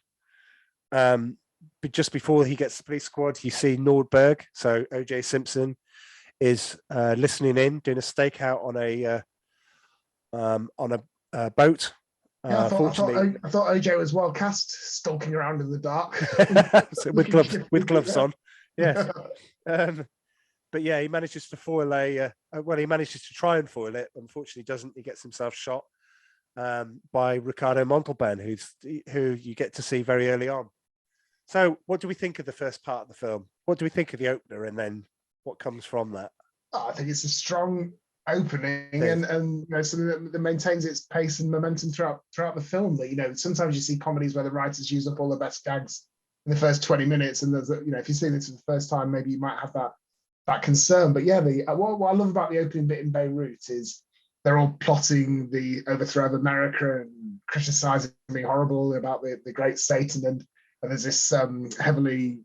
But just before he gets to Police Squad, you see Nordberg. So O.J. Simpson is listening in, doing a stakeout on a boat. I thought OJ was well cast, stalking around in the dark with gloves on. Yes, but yeah, he manages to foil he manages to try and foil it. Unfortunately, doesn't. He gets himself shot by Ricardo Montalban, who you get to see very early on. So, what do we think of the first part of the film? What do we think of the opener, and then what comes from that? I think it's a strong opening and something that maintains its pace and momentum throughout the film. That sometimes you see comedies where the writers use up all the best gags in the first 20 minutes, and there's if you've seen it for the first time, maybe you might have that concern. But yeah, what I love about the opening bit in Beirut is they're all plotting the overthrow of America and criticizing, being horrible about the great Satan, and there's this heavily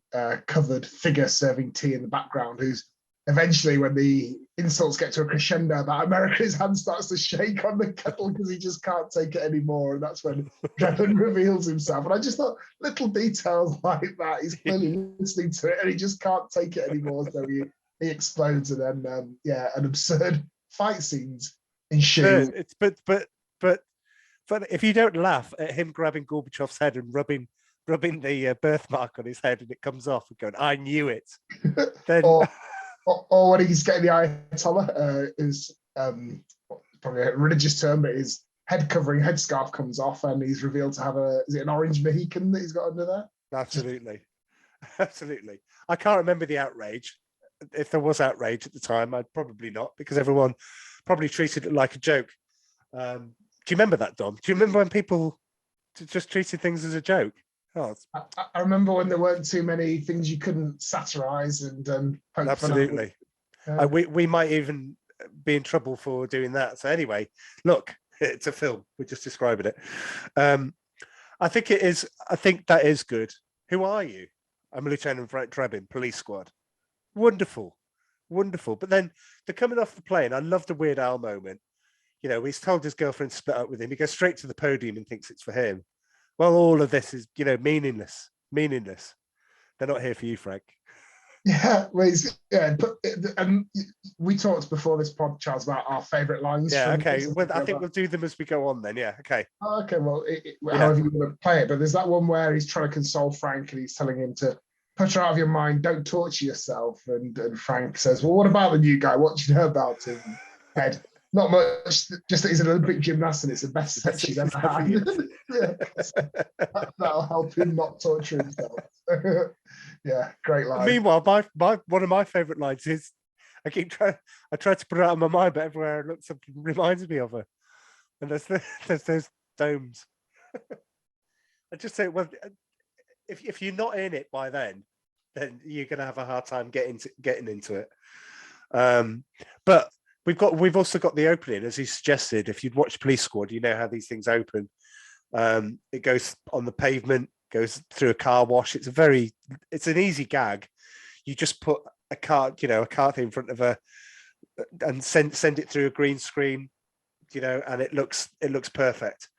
covered figure serving tea in the background who's eventually, when the insults get to a crescendo about America, his hand starts to shake on the kettle because he just can't take it anymore. And that's when Drebin reveals himself. And I just thought little details like that. He's clearly listening to it and he just can't take it anymore. So he explodes, and then an absurd fight scenes ensue. But if you don't laugh at him grabbing Gorbachev's head and rubbing the birthmark on his head and it comes off and going, "I knew it," then. Or when he's getting the Ayatollah, is probably a religious term, but his headscarf comes off and he's revealed to have is it an orange Mohican that he's got under there? Absolutely. I can't remember the outrage. If there was outrage at the time, I'd probably not, because everyone probably treated it like a joke. Do you remember that, Dom? Do you remember when people just treating things as a joke. Oh, I remember when there weren't too many things you couldn't satirize and poke fun at. absolutely. We might even be in trouble for doing that. So anyway, look, it's a film. We're just describing it. I think it is. I think that is good. Who are you? I'm Lieutenant Frank Drebin, Police Squad. Wonderful, wonderful. But then they're coming off the plane. I love the Weird Al moment. You know, he's told his girlfriend to split up with him. He goes straight to the podium and thinks it's for him. Well, all of this is, meaningless. Meaningless. They're not here for you, Frank. Yeah, well, we talked before this pod, Charles, about our favourite lines. Yeah, okay. Well, I think we'll do them as we go on then. Yeah, okay. Okay, well, however you want to play it. But there's that one where he's trying to console Frank and he's telling him to put her out of your mind, don't torture yourself. And Frank says, well, what about the new guy? What do you know about him? Ed, not much, just that he's an Olympic gymnast and it's the best sex he's ever had. That'll help him not torture himself. Yeah, great line. Meanwhile, one of my favourite lines is, I try to put it out of my mind, but everywhere I look, something reminds me of her. And there's those domes. I just say, well, if you're not in it by then you're going to have a hard time getting into it. But we've also got the opening, as he suggested. If you'd watched Police Squad, you know how these things open. It goes on the pavement, goes through a car wash. It's an easy gag. You just put a car in front of her and send it through a green screen, and it looks perfect.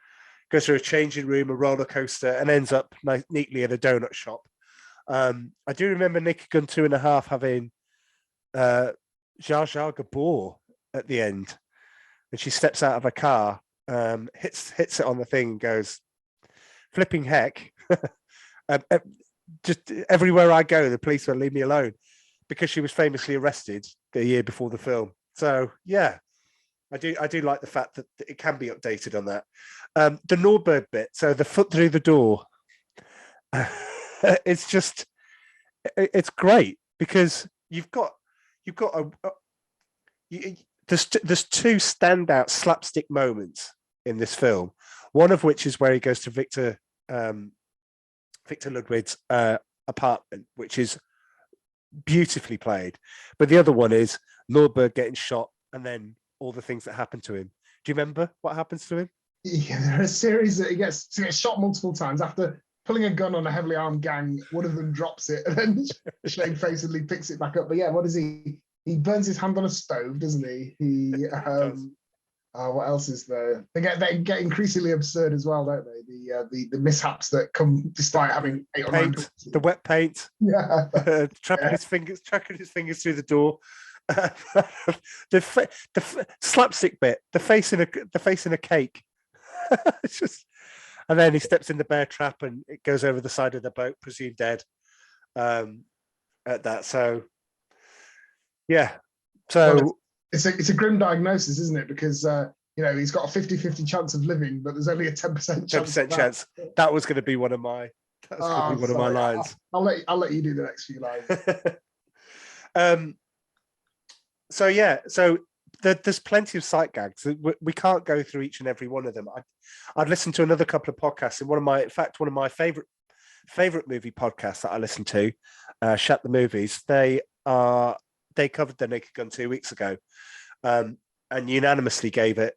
Goes through a changing room, a roller coaster, and ends up neatly in a donut shop. I do remember Naked Gun 2.5 having Jar Jar Gabor at the end, and she steps out of a car, hits it on the thing, and goes, "Flipping heck!" Just everywhere I go, the police will leave me alone, because she was famously arrested the year before the film. So yeah, I do like the fact that it can be updated on that. The Nordberg bit, so the foot through the door, it's great, because there's two standout slapstick moments in this film. One of which is where he goes to Victor Ludwig's apartment, which is beautifully played. But the other one is Nordberg getting shot, and then all the things that happen to him. Do you remember what happens to him? Yeah, there are a series that he gets shot multiple times. After pulling a gun on a heavily armed gang, one of them drops it and then shamefacedly picks it back up. But yeah, what is he? He burns his hand on a stove, doesn't he? What else is there? They get increasingly absurd as well, don't they? The mishaps that come despite having the wet paint. Yeah, tracking his fingers through the door. The slapstick bit, the face in a cake. It's just, and then he steps in the bear trap and it goes over the side of the boat, presumed dead. At that, so yeah, so. Well, it's a grim diagnosis, isn't it? Because he's got a 50-50 chance of living, but there's only a 10% chance. That was going to be one of my. My lines. I'll let you do the next few lines. So yeah, there's plenty of sight gags. We can't go through each and every one of them. I've listened to another couple of podcasts, and one of my favorite movie podcasts that I listen to, Shut the Movies. They covered The Naked Gun 2 weeks ago, and unanimously gave it,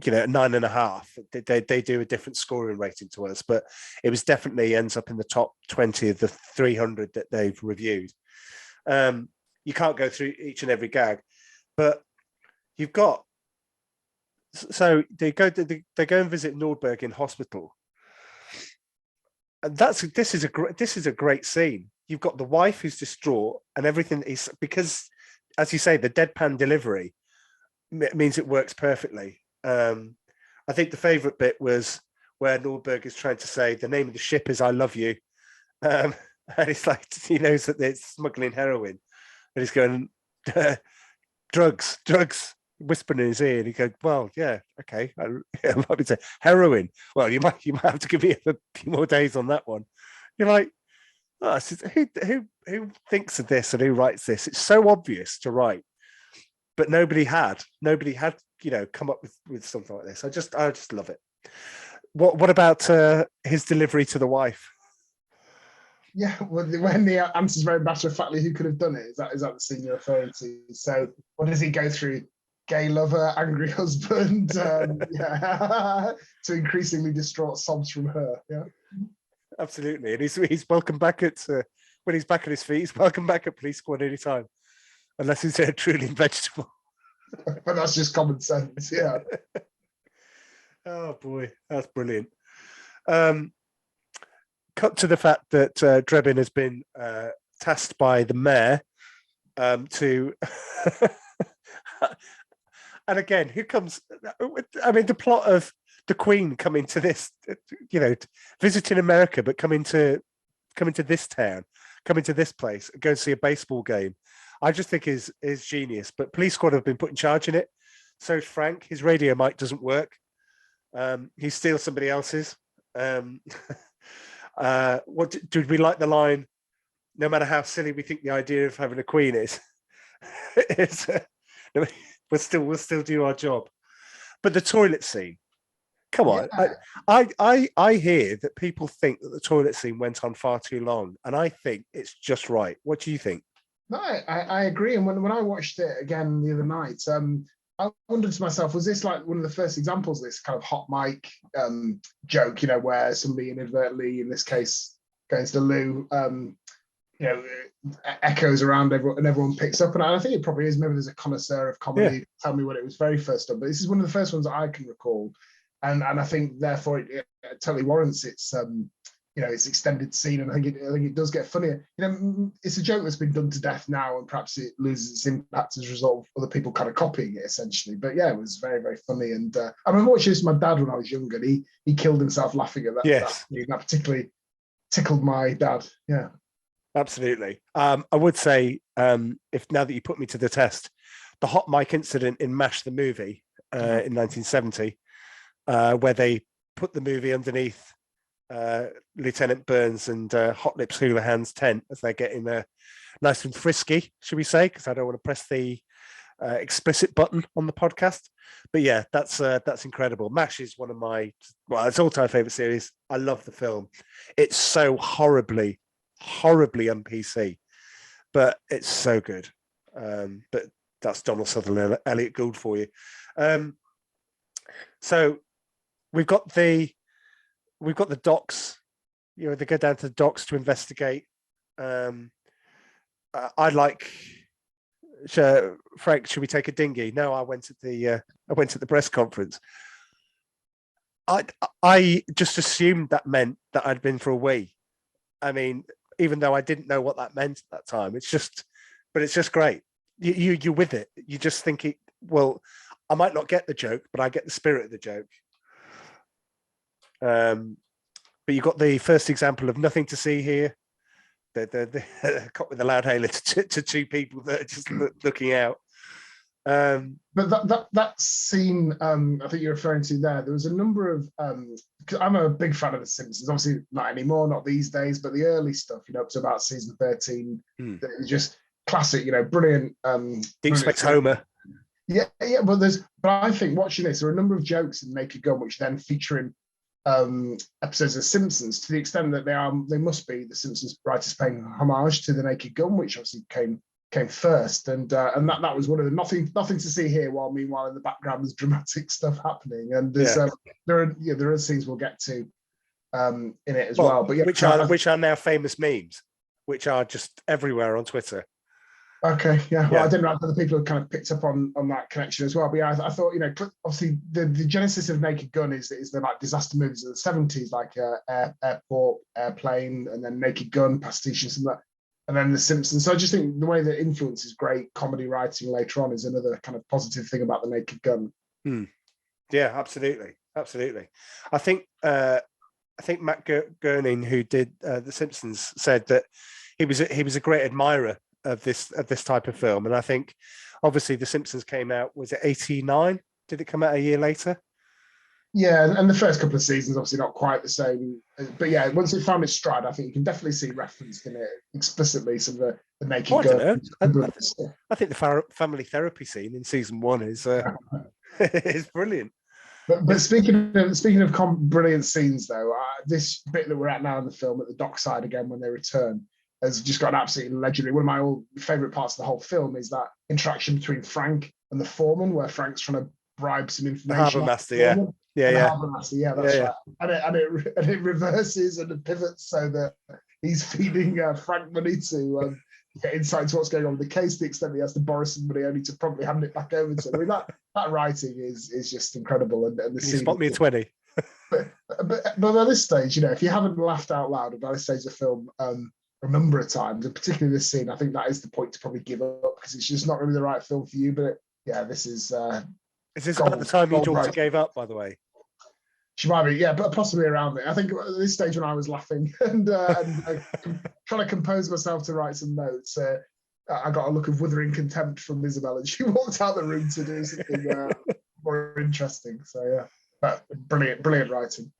9.5. They do a different scoring rating to us, but it was definitely ends up in the top 20 of the 300 that they've reviewed. You can't go through each and every gag, but you've got. So they go and visit Nordberg in hospital, and this is a great scene. You've got the wife who's distraught, and everything is because, as you say, the deadpan delivery means it works perfectly. I think the favourite bit was where Nordberg is trying to say the name of the ship is "I love you," and it's like he knows that it's smuggling heroin, and he's going drugs, whispering in his ear, and he goes, "Well, yeah, okay, I might be saying heroin. Well, you might have to give me a few more days on that one." You're like, oh, who thinks of this and who writes this? It's so obvious to write, but nobody had come up with something like this. I just love it. What about his delivery to the wife? Yeah, when the answer's very matter of factly, who could have done it? Is that the scene you're referring to? So, what does he go through? Gay lover, angry husband, yeah, to increasingly distraught sobs from her. Yeah, Absolutely, and he's welcome back at when he's back on his feet. He's welcome back at Police Squad anytime, unless he's truly vegetable. but that's just common sense. Yeah. Oh boy, that's brilliant. Cut to the fact that Drebin has been tasked by the mayor to, and again, who comes? I mean, the plot of the Queen coming to this, visiting America, but coming to this town, coming to this place, go and see a baseball game. I just think is genius. But Police Squad have been put in charge in it. So is Frank. His radio mic doesn't work. He steals somebody else's. What did we like the line? No matter how silly we think the idea of having a queen is, we'll still do our job. But the toilet scene, come on! Yeah. I hear that people think that the toilet scene went on far too long, and I think it's just right. What do you think? No, I agree. And when I watched it again the other night, I wondered to myself, was this like one of the first examples of this kind of hot mic joke, where somebody inadvertently, in this case, going to the loo, echoes around everyone and everyone picks up. And I think it probably is. Maybe there's a connoisseur of comedy tell me when it was very first done. But this is one of the first ones that I can recall. And I think, therefore, it totally warrants its extended scene, and I think it does get funnier. It's a joke that's been done to death now, and perhaps it loses its impact as a result of other people kind of copying it, essentially. But yeah, it was very, very funny. And I remember watching this with my dad when I was younger, and he killed himself laughing at that. Yes, that particularly tickled my dad. Yeah, absolutely. I would say, if now that you put me to the test, the hot mic incident in MASH the movie in 1970, where they put the movie underneath Lieutenant Burns and Hot Lips Houlihan's tent as they're getting nice and frisky, should we say? Because I don't want to press the explicit button on the podcast. But yeah, that's incredible. MASH is one of it's all-time favorite series. I love the film. It's so horribly on PC, but it's so good. But that's Donald Sutherland, Elliot Gould for you. So we've got the docks. They go down to the docks to investigate. I like. Frank, should we take a dinghy? No, I went at the press conference. I just assumed that meant that I'd been for a wee. I mean, even though I didn't know what that meant at that time, it's just great. You're with it. You just think it. Well, I might not get the joke, but I get the spirit of the joke. But you got the first example of nothing to see here. The cop with the loud hailer to two people that are just looking out. But that scene, I think you're referring to there was a number of. I'm a big fan of The Simpsons. Obviously, not anymore, not these days, but the early stuff, up to about season 13, just classic, brilliant. Deep Space Homer. Yeah. But I think watching this, there are a number of jokes in Naked Gun which then feature in episodes of Simpsons, to the extent that they must be the Simpsons writers paying homage to the Naked Gun, which obviously came first, and that was one of the nothing to see here. While meanwhile in the background there's dramatic stuff happening, and there's there are scenes we'll get to in it as well. But yeah, which are now famous memes, which are just everywhere on Twitter. Okay, yeah. Well, I didn't realize other people have kind of picked up on that connection as well. But yeah, I thought, obviously the genesis of Naked Gun is the like disaster movies of the 70s, like Airport, Airplane, and then Naked Gun, Pastiche, and some of that, and then The Simpsons. So I just think the way that influence is great comedy writing later on is another kind of positive thing about the Naked Gun. Yeah, absolutely. I think Matt Groening, who did The Simpsons, said that he was a great admirer of this type of film, and I think obviously The Simpsons came out, was it 89? Did it come out a year later? Yeah, and the first couple of seasons obviously not quite the same, but yeah, once it found its stride, I think you can definitely see referenced in it explicitly some of the Naked Gun. I think the family therapy scene in season 1 is is brilliant. But speaking of brilliant scenes, though, this bit that we're at now in the film at the dockside again when they return has just got an absolutely legendary. One of my old favorite parts of the whole film is that interaction between Frank and the foreman, where Frank's trying to bribe some The information. harbour master, yeah, The yeah, harbour master, yeah, that's yeah, right. And it reverses and it pivots so that he's feeding Frank money to get insight into what's going on with the case. To the extent that he has to borrow some money only to promptly hand it back over to him. I mean, that writing is just incredible. And the Can you scene. spot me a 20? But by this stage, if you haven't laughed out loud by this stage of the film a number of times, and particularly this scene, I think that is the point to probably give up because it's just not really the right film for you. But this is. Is this about the time your daughter gave up, by the way? She might be, yeah, but possibly around it. I think at this stage when I was laughing and trying to compose myself to write some notes, I got a look of withering contempt from Isabel, and she walked out the room to do something more interesting. So yeah, but brilliant writing.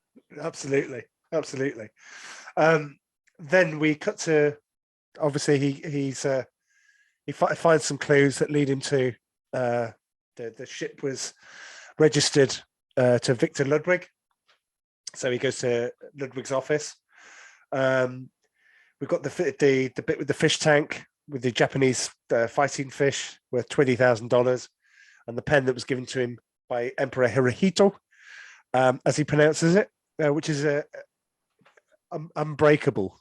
Absolutely. Then we cut to, obviously he finds some clues that lead him to the ship was registered to Victor Ludwig. So he goes to Ludwig's office. We've got the bit with the fish tank with the Japanese fighting fish worth $20,000, and the pen that was given to him by Emperor Hirohito, as he pronounces it, which is unbreakable.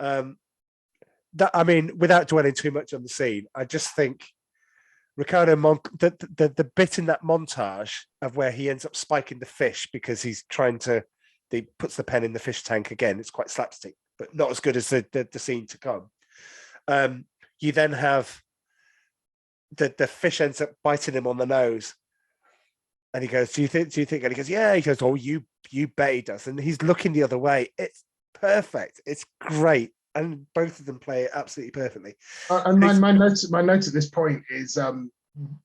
Without dwelling too much on the scene, I just think the bit in that montage of where he ends up spiking the fish because he puts the pen in the fish tank again. It's quite slapstick, but not as good as the scene to come. You then have the fish ends up biting him on the nose, and he goes, "Do you think?" And he goes, "Yeah." He goes, "Oh, you bet he does." And he's looking the other way. It's perfect. It's great, and both of them play it absolutely perfectly. And my note at this point is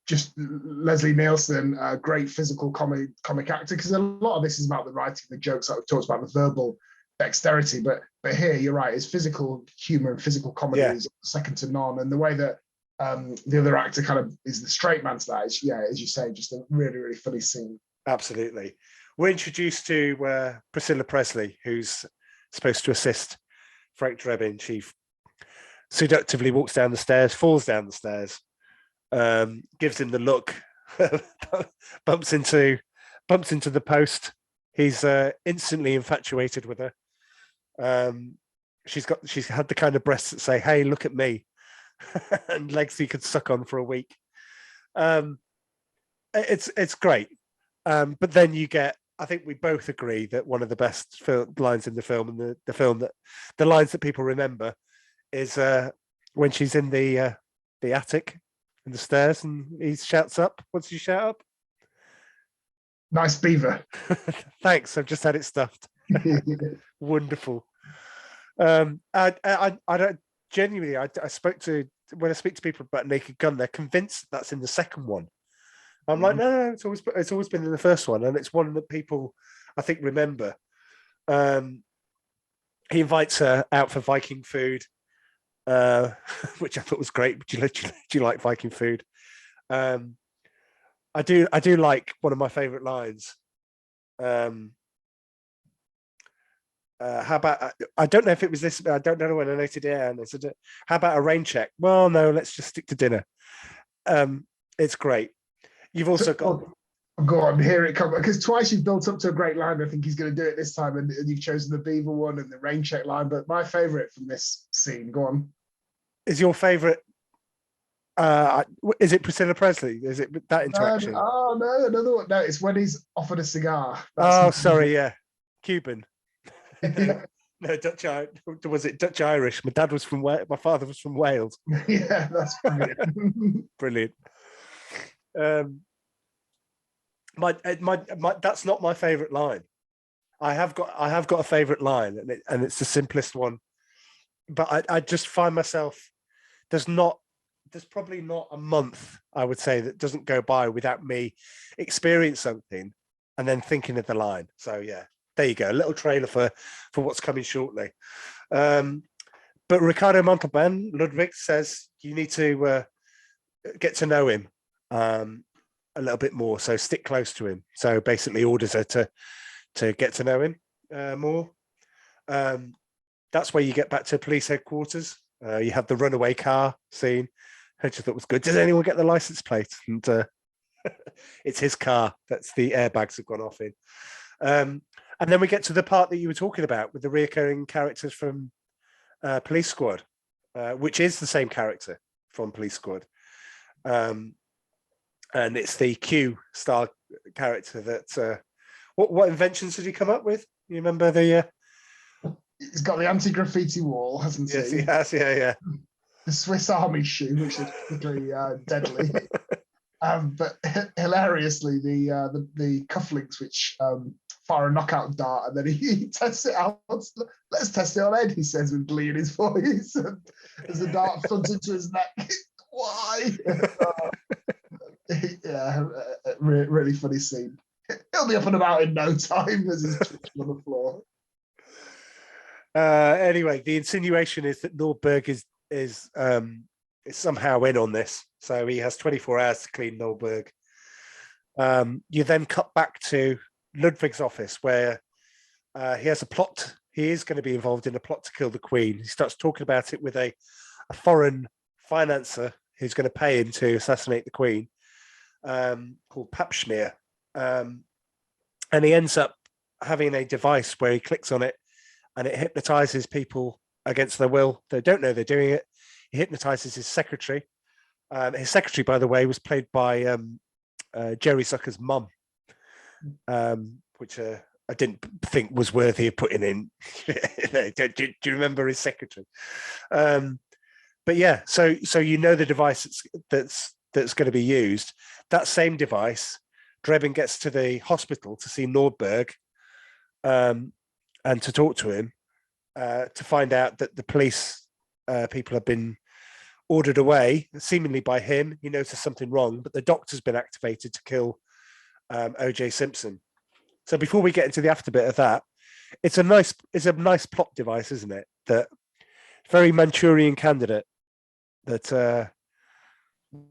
just Leslie Nielsen, a great physical comic actor, because a lot of this is about the writing, the jokes that we've talked about, the verbal dexterity. But here, you're right, his physical humor and physical comedy is second to none. And the way that the other actor kind of is the straight man to that is, as you say, just a really, really funny scene. Absolutely. We're introduced to Priscilla Presley, who's supposed to assist Frank Drebin. She seductively walks down the stairs, falls down the stairs, gives him the look, bumps into the post. He's instantly infatuated with her. She's had the kind of breasts that say, "Hey, look at me," and legs he could suck on for a week. It's great. But then you get, I think we both agree that one of the best lines in the film, and the lines that people remember, is when she's in the attic in the stairs and he shouts up. What does he shout up? Nice beaver. Thanks. I've just had it stuffed. Wonderful. I don't genuinely. When I speak to people about Naked Gun, they're convinced that's in the second one. I'm like, no, it's always been in the first one, and it's one that people, I think, remember. He invites her out for Viking food, which I thought was great. Do you like Viking food? I do like one of my favorite lines. How about, I don't know if it was this, I don't know when I noted it, and I said, how about a rain check? Well, no, let's just stick to dinner. It's great. You've also got. Go on, here it comes. Because twice you've built up to a great line. I think he's going to do it this time, and you've chosen the beaver one and the rain check line. But my favourite from this scene, go on. Is your favourite? Is it Priscilla Presley? Is it that interaction? No, another one. No, it's when he's offered a cigar. Sorry, yeah, Cuban. No, Dutch. Was it Dutch Irish? My dad was from my father was from Wales. Yeah, that's brilliant. Brilliant. My that's not my favorite line. I have got a favorite line, and it's the simplest one. But I just find myself there's probably not a month, I would say, that doesn't go by without me experiencing something and then thinking of the line. So yeah, there you go, a little trailer for what's coming shortly. But Ricardo Montalban, Ludwig, says you need to get to know him. a little bit more. So stick close to him. So basically orders her to get to know him more. That's where you get back to police headquarters. You have the runaway car scene, which I thought was good. Did anyone get the license plate? And it's his car. That's the airbags have gone off in. And then we get to the part that you were talking about with the reoccurring characters from Police Squad, which is the same character from Police Squad. And it's the Q star character that. What inventions did he come up with? You remember the? He's got the anti-graffiti wall, hasn't he? Yes, he has. Yeah. The Swiss Army shoe, which is particularly deadly. But hilariously, the cufflinks, which fire a knockout dart, and then he tests it out. Let's test it on Ed, he says with glee in his voice. And as the dart thuds into his neck, why? Yeah, really funny scene. He'll be up and about in no time as he's twitching on the floor. Anyway, the insinuation is that Nordberg is somehow in on this, so he has 24 hours to clean Nordberg. You then cut back to Ludwig's office, where he has a plot. He is going to be involved in a plot to kill the Queen. He starts talking about it with a foreign financer who's going to pay him to assassinate the Queen, called Papschneer. And he ends up having a device where he clicks on it and it hypnotizes people against their will. They don't know they're doing it. He hypnotizes his secretary. His secretary, by the way, was played by Jerry Zucker's mum, which I didn't think was worthy of putting in. Do you remember his secretary? But yeah, so you know the device that's going to be used. That same device, Drebin gets to the hospital to see Nordberg and to talk to him to find out that the police people have been ordered away, seemingly by him. He noticed something wrong, but the doctor's been activated to kill O.J. Simpson. So before we get into the after bit of that, it's a nice plot device, isn't it? That very Manchurian Candidate. That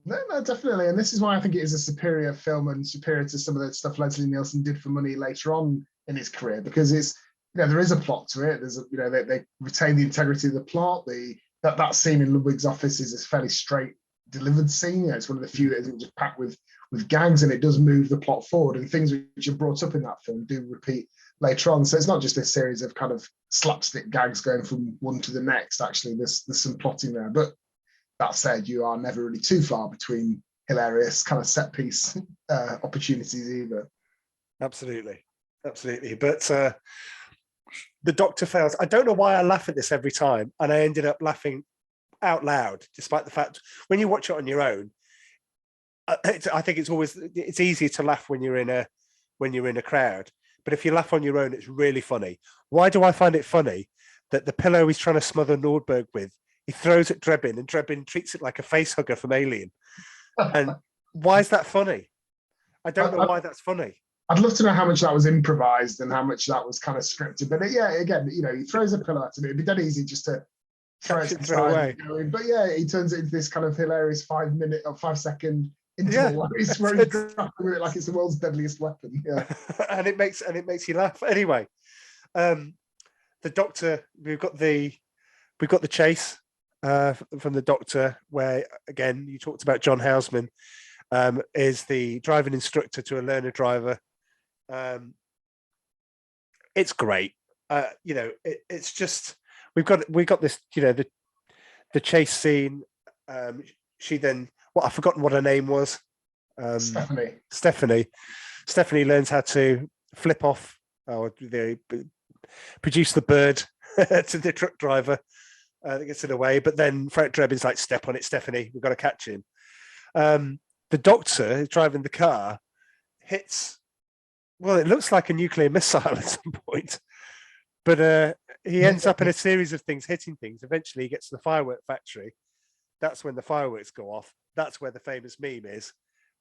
No, definitely, and this is why I think it is a superior film and superior to some of the stuff Leslie Nielsen did for money later on in his career, because it's, there is a plot to it. There's they retain the integrity of the plot. That scene in Ludwig's office is a fairly straight delivered scene. It's one of the few that isn't just packed with gags, and it does move the plot forward, and things which are brought up in that film do repeat later on. So it's not just a series of kind of slapstick gags going from one to the next. Actually, there's some plotting there. But that said, you are never really too far between hilarious kind of set piece opportunities either. Absolutely. But the doctor fails. I don't know why I laugh at this every time, and I ended up laughing out loud, despite the fact when you watch it on your own. I think it's easier to laugh when you're in a crowd, but if you laugh on your own, it's really funny. Why do I find it funny that the pillow he's trying to smother Nordberg with, he throws at Drebin, and Drebin treats it like a face hugger from Alien? And why is that funny? I don't know why that's funny. I'd love to know how much that was improvised and how much that was kind of scripted. But yeah, again, he throws a pillow at him. It'd be dead easy just to throw it away. But yeah, he turns it into this kind of hilarious 5 minute or 5 second interval where he's grappling with it like it's the world's deadliest weapon. Yeah, and it makes you laugh. Anyway, the doctor, we've got the chase from the doctor, where again you talked about John Houseman, is the driving instructor to a learner driver. It's great. It's just we've got this. The chase scene. She then, I've forgotten what her name was. Stephanie learns how to flip off or produce the bird to the truck driver that gets in the way. But then Frank Drebin's like, "Step on it, Stephanie. We've got to catch him." The doctor driving the car hits. Well, it looks like a nuclear missile at some point, but he ends up in a series of things hitting things. Eventually, he gets to the firework factory. That's when the fireworks go off. That's where the famous meme is: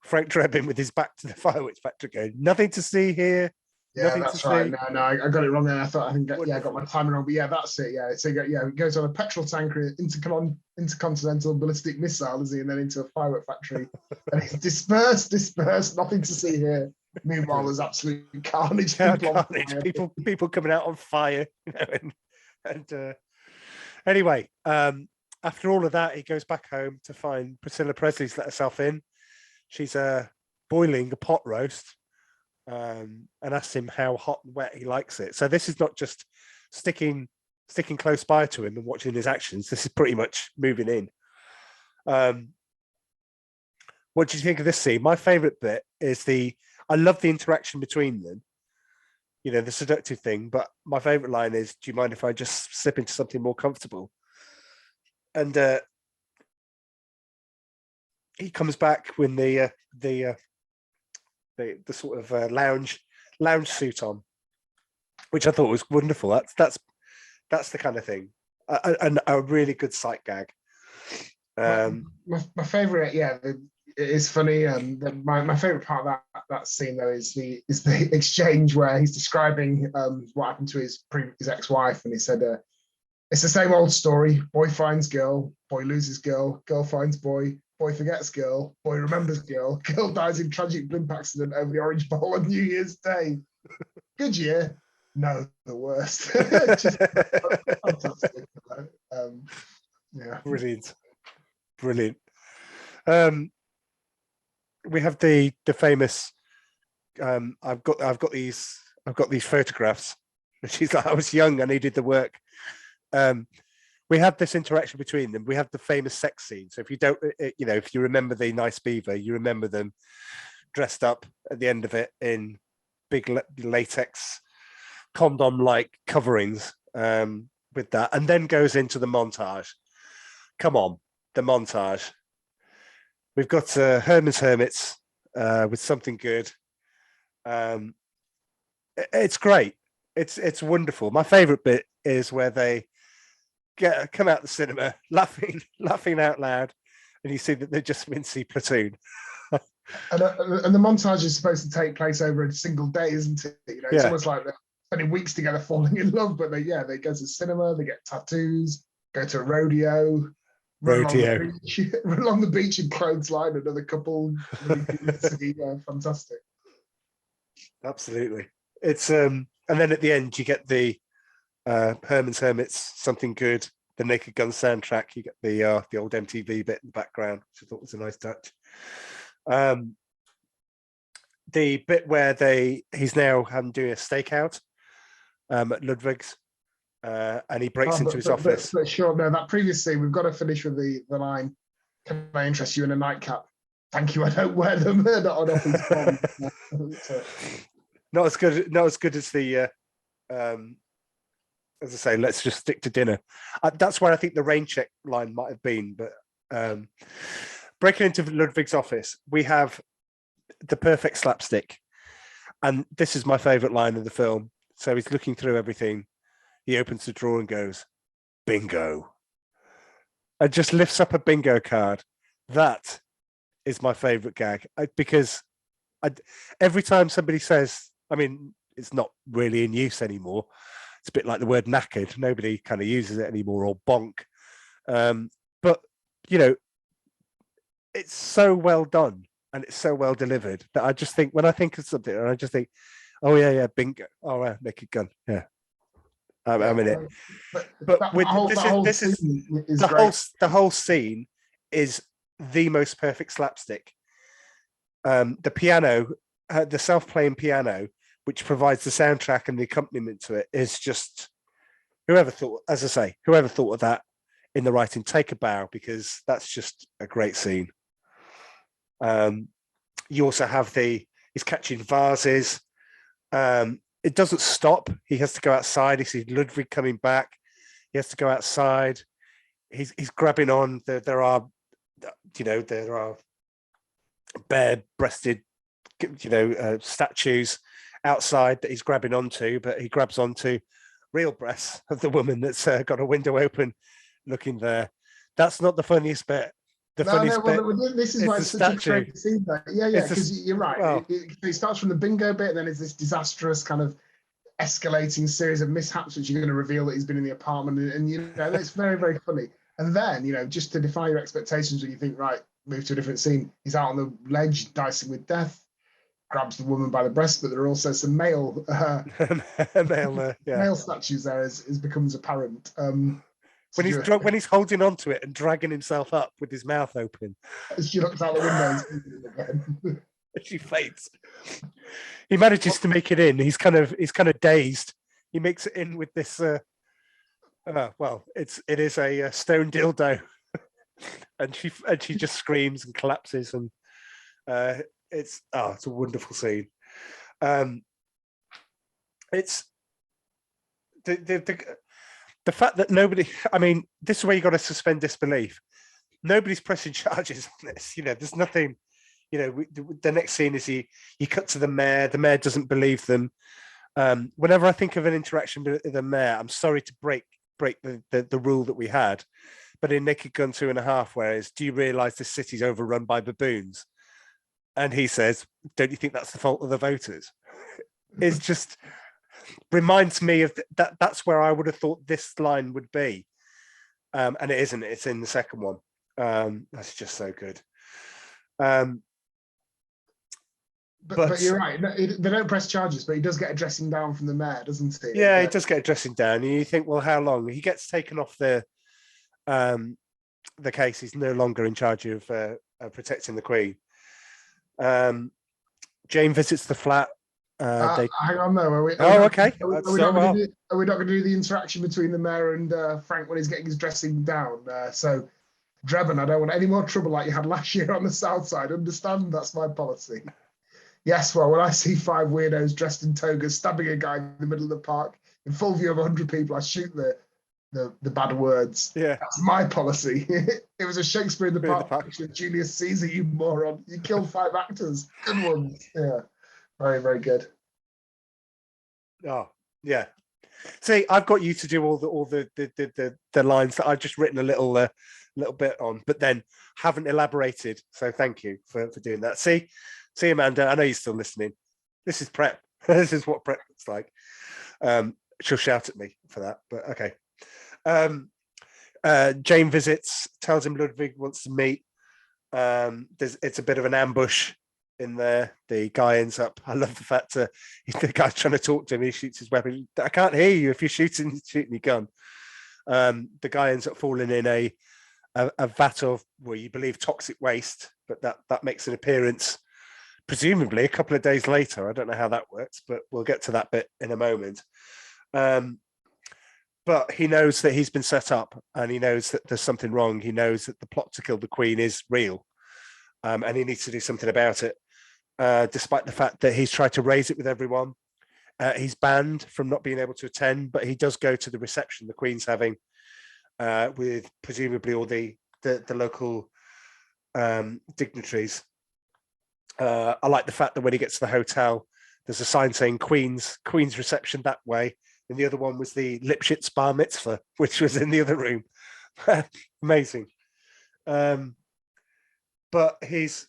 Frank Drebin with his back to the fireworks factory, going, "Nothing to see here, Yeah, Nothing to that's right. see. No, I got it wrong there. I think, yeah, I got Wonderful. my timing wrong. But yeah, that's it. Yeah, so he goes on a petrol tanker, intercontinental ballistic missile, is he, and then into a firework factory, and he's dispersed, nothing to see here. Meanwhile, there's absolute carnage. Yeah, People on carnage. fire. People coming out on fire. Anyway, after all of that, he goes back home to find Priscilla Presley's let herself in. She's boiling a pot roast, and asks him how hot and wet he likes it. So this is not just sticking close by to him and watching his actions. This is pretty much moving in. What do you think of this scene? My favorite bit is I love the interaction between them, the seductive thing, but my favorite line is, do you mind if I just slip into something more comfortable? And he comes back with the sort of lounge suit on, which I thought was wonderful. That's the kind of thing, and a really good sight gag. My favorite, yeah, it is funny, and my favorite part of that scene though is the exchange where he's describing what happened to his ex-wife, and he said, it's the same old story: boy finds girl, boy loses girl, girl finds boy, boy forgets girl, boy remembers girl, girl dies in tragic blimp accident over the Orange Bowl on New Year's Day. Good year? No, the worst. Just fantastic. Yeah, Brilliant. We have the famous. I've got these photographs. She's like, I was young, I needed the work. We have this interaction between them. We have the famous sex scene. So if you don't, if you remember the Nice Beaver, you remember them dressed up at the end of it in big latex condom-like coverings with that, and then goes into the montage. Come on, the montage. We've got Herman's Hermits with Something Good. It's great. It's wonderful. My favorite bit is where they come out the cinema laughing out loud, and you see that they're just Vinci Platoon. And the montage is supposed to take place over a single day, isn't it? It's almost like they're spending weeks together falling in love, but they go to cinema, they get tattoos, go to a rodeo. Run along the beach in clothesline, another couple. Fantastic. Absolutely. It's and then at the end you get the Herman's Hermits, Something Good, the Naked Gun soundtrack. You get the old MTV bit in the background, which I thought was a nice touch. The bit where he's now doing a stakeout at Ludwig's, and he breaks into his office. But sure, no, that previous scene, we've got to finish with the line, can I interest you in a nightcap? Thank you, I don't wear them. Not on off his phone. Not as good as the as I say, let's just stick to dinner. That's where I think the rain check line might have been. But breaking into Ludwig's office, we have the perfect slapstick. And this is my favorite line of the film. So he's looking through everything. He opens the drawer and goes, bingo. And just lifts up a bingo card. That is my favorite gag. Because every time somebody says, I mean, it's not really in use anymore. It's a bit like the word knackered. Nobody kind of uses it anymore, or bonk. But, it's so well done and it's so well delivered that I just think, when I think of something, and I just think, oh, yeah, bingo. Oh, yeah, Naked Gun. Yeah. I'm in it. But with the whole scene is the most perfect slapstick. The piano, the self-playing piano, which provides the soundtrack and the accompaniment to it, is just, whoever thought of that in the writing, take a bow, because that's just a great scene. You also have he's catching vases. It doesn't stop. He has to go outside. He sees Ludwig coming back. He has to go outside. He's grabbing on. There are bare-breasted, statues outside that he's grabbing onto, but he grabs onto real breasts of the woman that's got a window open, looking there. That's not the funniest bit. the No, funniest bit this is is why the it's such a statue. great scene. Yeah, It's because you're right. well, It starts from the bingo bit, and then it's this disastrous kind of escalating series of mishaps, which you're going to reveal that he's been in the apartment, and you know it's very, very funny. And then, you know, just to defy your expectations, when you think, right, move to a different scene, he's out on the ledge dicing with death, grabs the woman by the breast, but there are also some male yeah. male statues there, as becomes apparent. When he's drunk, when he's holding on to it and dragging himself up with his mouth open, she looks out the window again. she faints. He manages to make it in. He's kind of dazed. He makes it in with this. Well, it is a stone dildo, and she just screams and collapses, and it's a wonderful scene. It's the fact that nobody. I mean, this is where you got to suspend disbelief. Nobody's pressing charges on this. You know, there's nothing. You know, the next scene is he cut to the mayor. The mayor doesn't believe them. Whenever I think of an interaction with the mayor, I'm sorry to break the rule that we had, but in Naked Gun 2.5, whereas, do you realise this city's overrun by baboons? And he says, don't you think that's the fault of the voters? It's just reminds me of that. That's where I would have thought this line would be, and it isn't. It's in the second one. That's just so good. But you're right. They don't press charges, but he does get a dressing down from the mayor, doesn't he? Yeah, he does get a dressing down. And you think, well, how long? He gets taken off the case. He's no longer in charge of protecting the Queen. Jane visits the flat. Hang on, though. Okay. Are we not going to do the interaction between the mayor and Frank when he's getting his dressing down? So, Drebin, I don't want any more trouble like you had last year on the South Side. Understand? That's my policy. Yes, well, when I see 5 weirdos dressed in togas stabbing a guy in the middle of the park in full view of 100 people, I shoot the bad words. Yeah, that's my policy. It was a Shakespeare in the Park picture of Julius Caesar, you moron. You killed 5 actors. Good ones. Yeah, very, very good. Oh, yeah. See, I've got you to do all the lines that I've just written a little bit on, but then haven't elaborated. So thank you for doing that. See, Amanda, I know you're still listening. This is prep. This is what prep looks like. She'll shout at me for that, but okay. Jane visits, tells him Ludwig wants to meet. It's a bit of an ambush in there. The guy ends up. I love the fact the guy's trying to talk to him. He shoots his weapon. I can't hear you if you're shooting your gun. The guy ends up falling in a vat of, well, you believe toxic waste, but that makes an appearance presumably a couple of days later. I don't know how that works, but we'll get to that bit in a moment. But he knows that he's been set up, and he knows that there's something wrong. He knows that the plot to kill the Queen is real, and he needs to do something about it. Despite the fact that he's tried to raise it with everyone, he's banned from not being able to attend, but he does go to the reception the Queen's having with presumably all the local dignitaries. I like the fact that when he gets to the hotel, there's a sign saying Queen's reception that way, and the other one was the Lipschitz bar mitzvah, which was in the other room. Amazing. But he's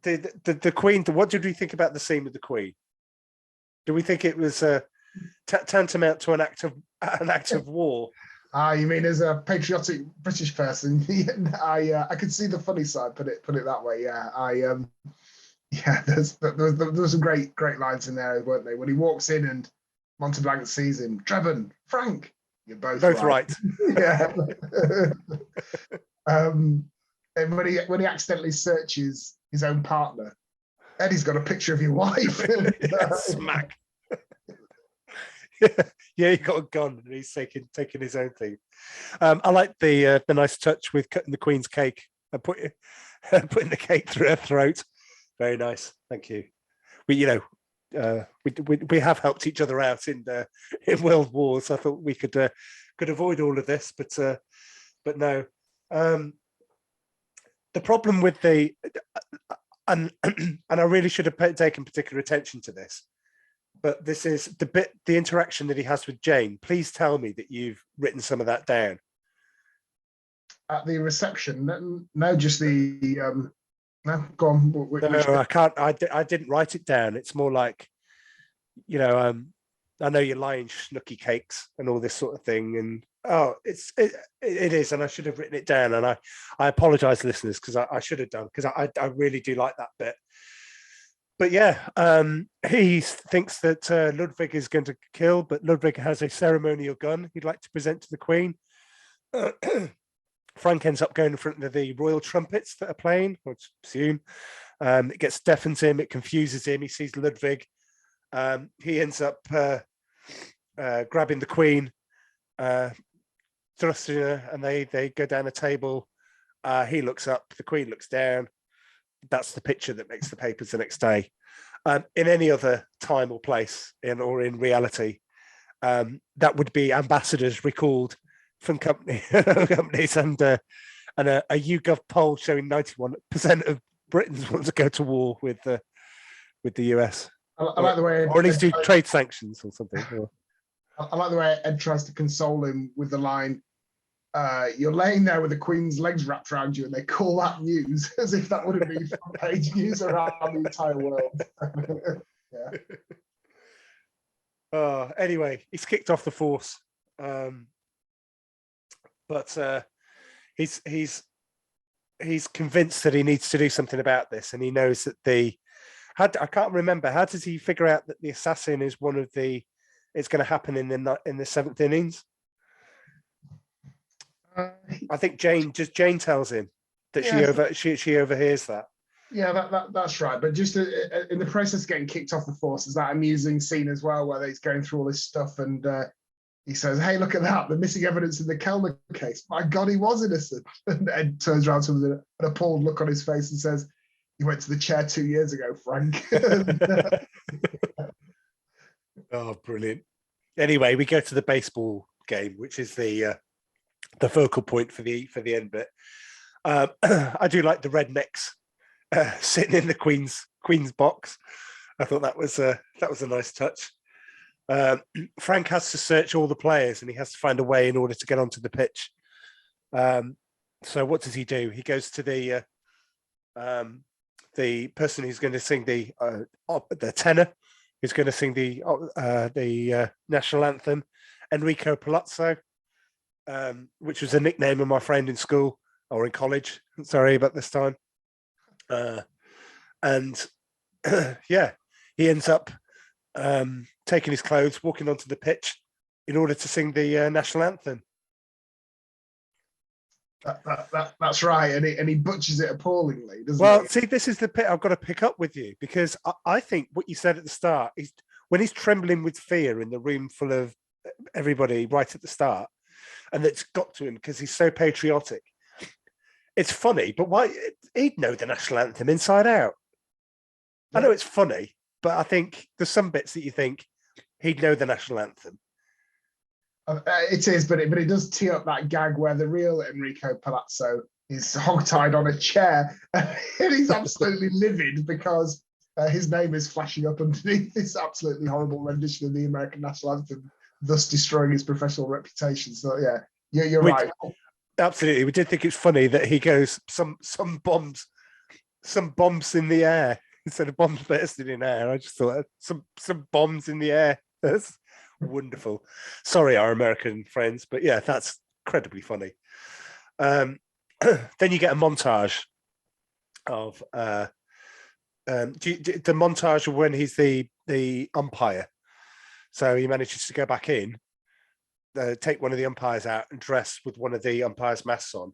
the Queen. What did we think about the scene with the Queen? Do we think it was tantamount to an act of war? You mean as a patriotic British person? I could see the funny side. Put it that way. Yeah, there was some great lines in there, weren't they? When he walks in and Monteblanc sees him, Drebin, Frank, you're both right. Yeah. And when he accidentally searches his own partner, Eddie's got a picture of your wife. Smack. Yeah, he got a gun and he's taking his own thing. I like the nice touch with cutting the Queen's cake and putting the cake through her throat. Very nice, thank you. We have helped each other out in world wars. I thought we could avoid all of this, but no. The problem with and I really should have taken particular attention to this, but this is the interaction that he has with Jane. Please tell me that you've written some of that down. at the reception. No, just the no. Go on. No, Which I can't. I didn't write it down. It's more like, you know, I know you're lying snooky cakes and all this sort of thing, and it is, and I should have written it down, and I apologize, listeners, because I should have done, because I really do like that bit. But yeah, he thinks that Ludwig is going to kill, but Ludwig has a ceremonial gun he'd like to present to the Queen. Frank ends up going in front of the royal trumpets that are playing, I assume. It gets deafens him, it confuses him. He sees Ludwig. He ends up grabbing the Queen, thrusting her, and they go down a table. He looks up, the Queen looks down. That's the picture that makes the papers the next day. In any other time or place, or in reality, that would be ambassadors recalled from companies, and a YouGov poll showing 91% of Britons want to go to war with the US. I like the way, or at least do trade sanctions or something. I like the way Ed tries to console him with the line, "You're laying there with the Queen's legs wrapped around you," and they call that news, as if that wouldn't be front page news around the entire world. Yeah. Anyway, he's kicked off the force, but he's convinced that he needs to do something about this, and he knows that I can't remember, how does he figure out that the assassin is one of it's going to happen in the seventh innings? I think Jane tells him that she overhears that. Yeah, that's right. But just in the process of getting kicked off the force, is that amusing scene as well, where he's going through all this stuff, and he says, "Hey, look at that! The missing evidence in the Kellner case. My God, he was innocent." And Ed turns around to him with an appalled look on his face and says, "You went to the chair 2 years ago, Frank." Oh, brilliant! Anyway, we go to the baseball game, which is the focal point for the end bit. I do like the rednecks sitting in the Queen's box. I thought that was a nice touch. Frank has to search all the players, and he has to find a way in order to get onto the pitch. So what does he do? He goes to the person who's going to sing the tenor, who's going to sing the national anthem, Enrico Palazzo, which was a nickname of my friend in school or in college. Sorry about this time. And yeah, he ends up taking his clothes, walking onto the pitch in order to sing the national anthem. That's right, and he butchers it appallingly, doesn't he? Well, see, this is the bit I've got to pick up with you, because I think what you said at the start is, when he's trembling with fear in the room full of everybody right at the start, and it's got to him because he's so patriotic. It's funny, but why? He'd know the national anthem inside out. I know it's funny, but I think there's some bits that you think he'd know the national anthem. It is, but it does tee up that gag where the real Enrico Palazzo is hogtied on a chair, and he's absolutely livid because his name is flashing up underneath this absolutely horrible rendition of the American national anthem, thus destroying his professional reputation. So yeah, you're right. Absolutely, we did think it's funny that he goes some bombs in the air instead of bombs bursting in air. I just thought some bombs in the air. That's wonderful. Sorry, our American friends, but yeah, that's incredibly funny. Then you get a montage of the montage of when he's the umpire. So he manages to go back in, take one of the umpires out and dress with one of the umpires' masks on.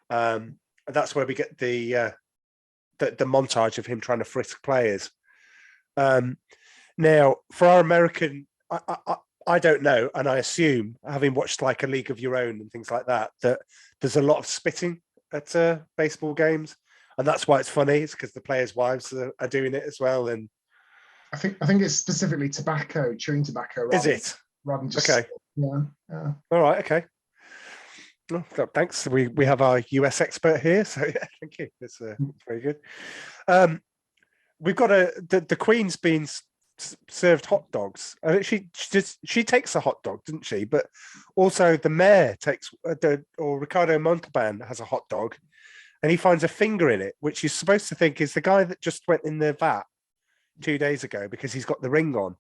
And that's where we get the montage of him trying to frisk players. Now, for our American, I don't know, and I assume, having watched like A League of Your Own and things like that, that there's a lot of spitting at baseball games, and that's why it's funny. It's because the players' wives are doing it as well. And I think it's specifically tobacco, chewing tobacco. Is it? Rather than just, okay. Yeah. All right. Okay. Well, thanks. We have our US expert here, so yeah, thank you. It's very good. We've got the Queen's been served hot dogs, and she takes a hot dog, doesn't she? But also the mayor takes or Ricardo Montalban has a hot dog, and he finds a finger in it, which he's supposed to think is the guy that just went in the vat 2 days ago because he's got the ring on.